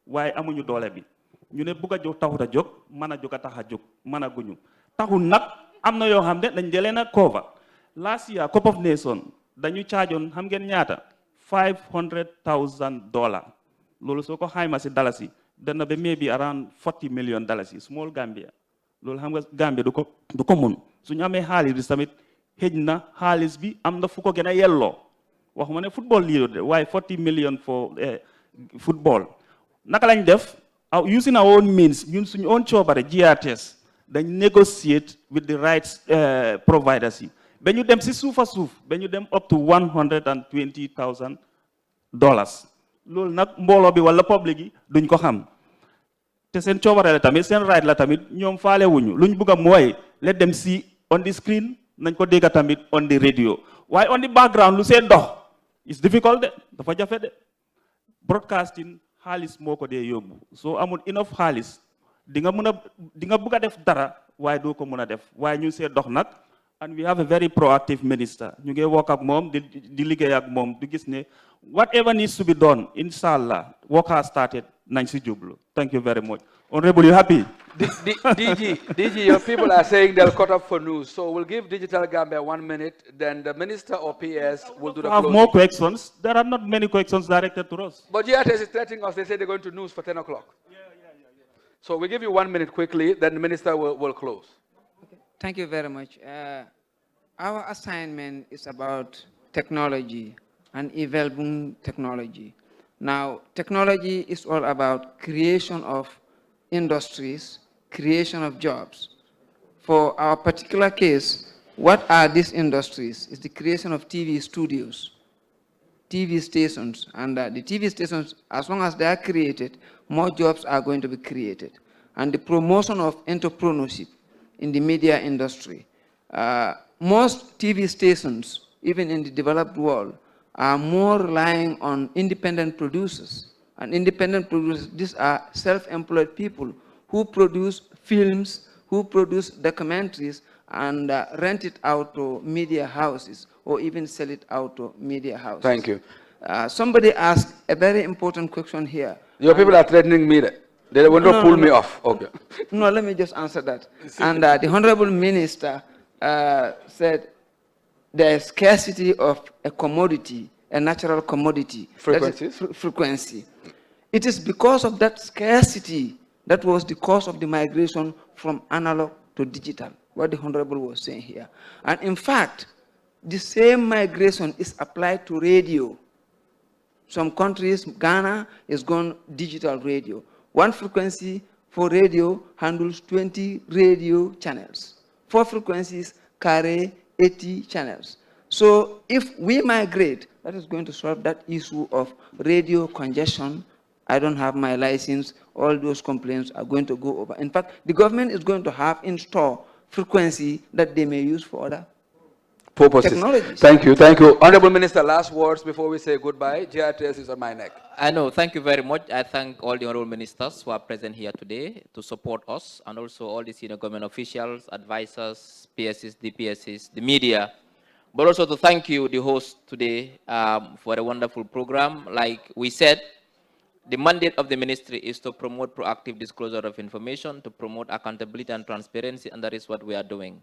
waaye amuñu doole bi ñu ne bugg a jóg taxut a jóg mën a jóg a tax a jóg mën a guñu taxul nag am na yoo xam ne dañ jëlee na cover last year Cup of Nations dañu caajoon xam ngeen ñaata $500,000 loolu soo ko xayma si dalasi dana ba maybe around $40 million small Gambia loolu xam nga Gambia du ko mun suñu amee xaalis bi tamit xëj na xaalis bi am na fu ko gën a yelloo waxuma ne football lii de waaye 40 million for football naka lañ def using our own means ñun suñu own coobare GRTS dañ negotiate with the rights providers yi ba ñu dem si suufa suuf ba ñu dem up to $120,000 loolu nag mbooloo bi wala public yi duñ ko xam te seen coobare la tamit seen right la tamit ñoom faale wuñu luñ bëgg a mooy let them see on the screen nañ ko dégg tamit on the radio waaye on the background lu seen dox it's difficult de dafa jafe de broadcasting xaalis moo ko dee yóbbu soo amul enough xaalis di nga bëgg a def dara waaye doo ko mën a def waaye ñu see dox nag and we have a very proactive minister ñu ngi work ak moom di liggéey ak moom di gis ne whatever needs to be done inshallah work has started nañ si jublu thank you very much. Honorable, you happy? DG, your people are saying they'll cut up for news. So we'll give Digital Gambia 1 minute, then the minister or PS will do the closing. Have more questions. There are not many questions directed to us. But GRTS is threatening us. They say they're going to news for 10 o'clock. Yeah. So we'll give you 1 minute quickly, then the minister will close. Okay. Thank you very much. Our assignment is about technology and evolving technology. Now, technology is all about creation of industries, creation of jobs. For our particular case, what are these industries? It's the creation of TV studios, TV stations, and the TV stations, as long as they are created, more jobs are going to be created. And the promotion of entrepreneurship in the media industry. Most TV stations, even in the developed world, are more relying on independent producers. And independent producers, these are self-employed people who produce films, who produce documentaries, and rent it out to media houses, or even sell it out to media houses. Thank you. Somebody asked a very important question here. Your people are threatening me. They will not pull me off. Okay. No, let me just answer that. And the Honorable Minister said there is scarcity of a commodity, a natural commodity. Frequency. It is because of that scarcity that was the cause of the migration from analog to digital, what the Honorable was saying here. And in fact, the same migration is applied to radio. Some countries, Ghana is gone digital radio. One frequency for radio handles 20 radio channels. 4 frequencies carry 80 channels. So if we migrate, that is going to solve that issue of radio congestion. I don't have my license. All those complaints are going to go over. In fact, the government is going to have in store frequency that they may use for other purposes. technologies. Thank you, thank you. Honorable Minister, last words before we say goodbye. GRTS is on my neck. I know, thank you very much. I thank all the honorable ministers who are present here today to support us, and also all the senior government officials, advisors, PSs, DPSs, the media, but also to thank you, the host today, for a wonderful program. Like we said, the mandate of the ministry is to promote proactive disclosure of information, to promote accountability and transparency, and that is what we are doing.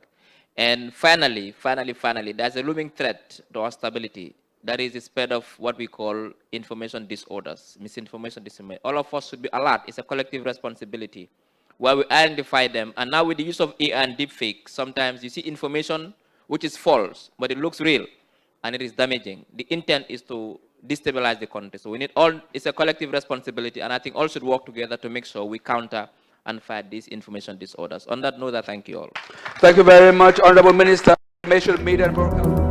And finally, there's a looming threat to our stability. That is the spread of what we call information disorders, misinformation, disinformation. All of us should be alert. It's a collective responsibility where we identify them. And now with the use of AI and deepfake, sometimes you see information which is false, but it looks real, and it is damaging. The intent is to destabilize the country. So we need all, it's a collective responsibility, and I think all should work together to make sure we counter and fight these information disorders. On that note, I thank you all. Thank you very much, Honorable Minister, Information, Media and Broadcasting.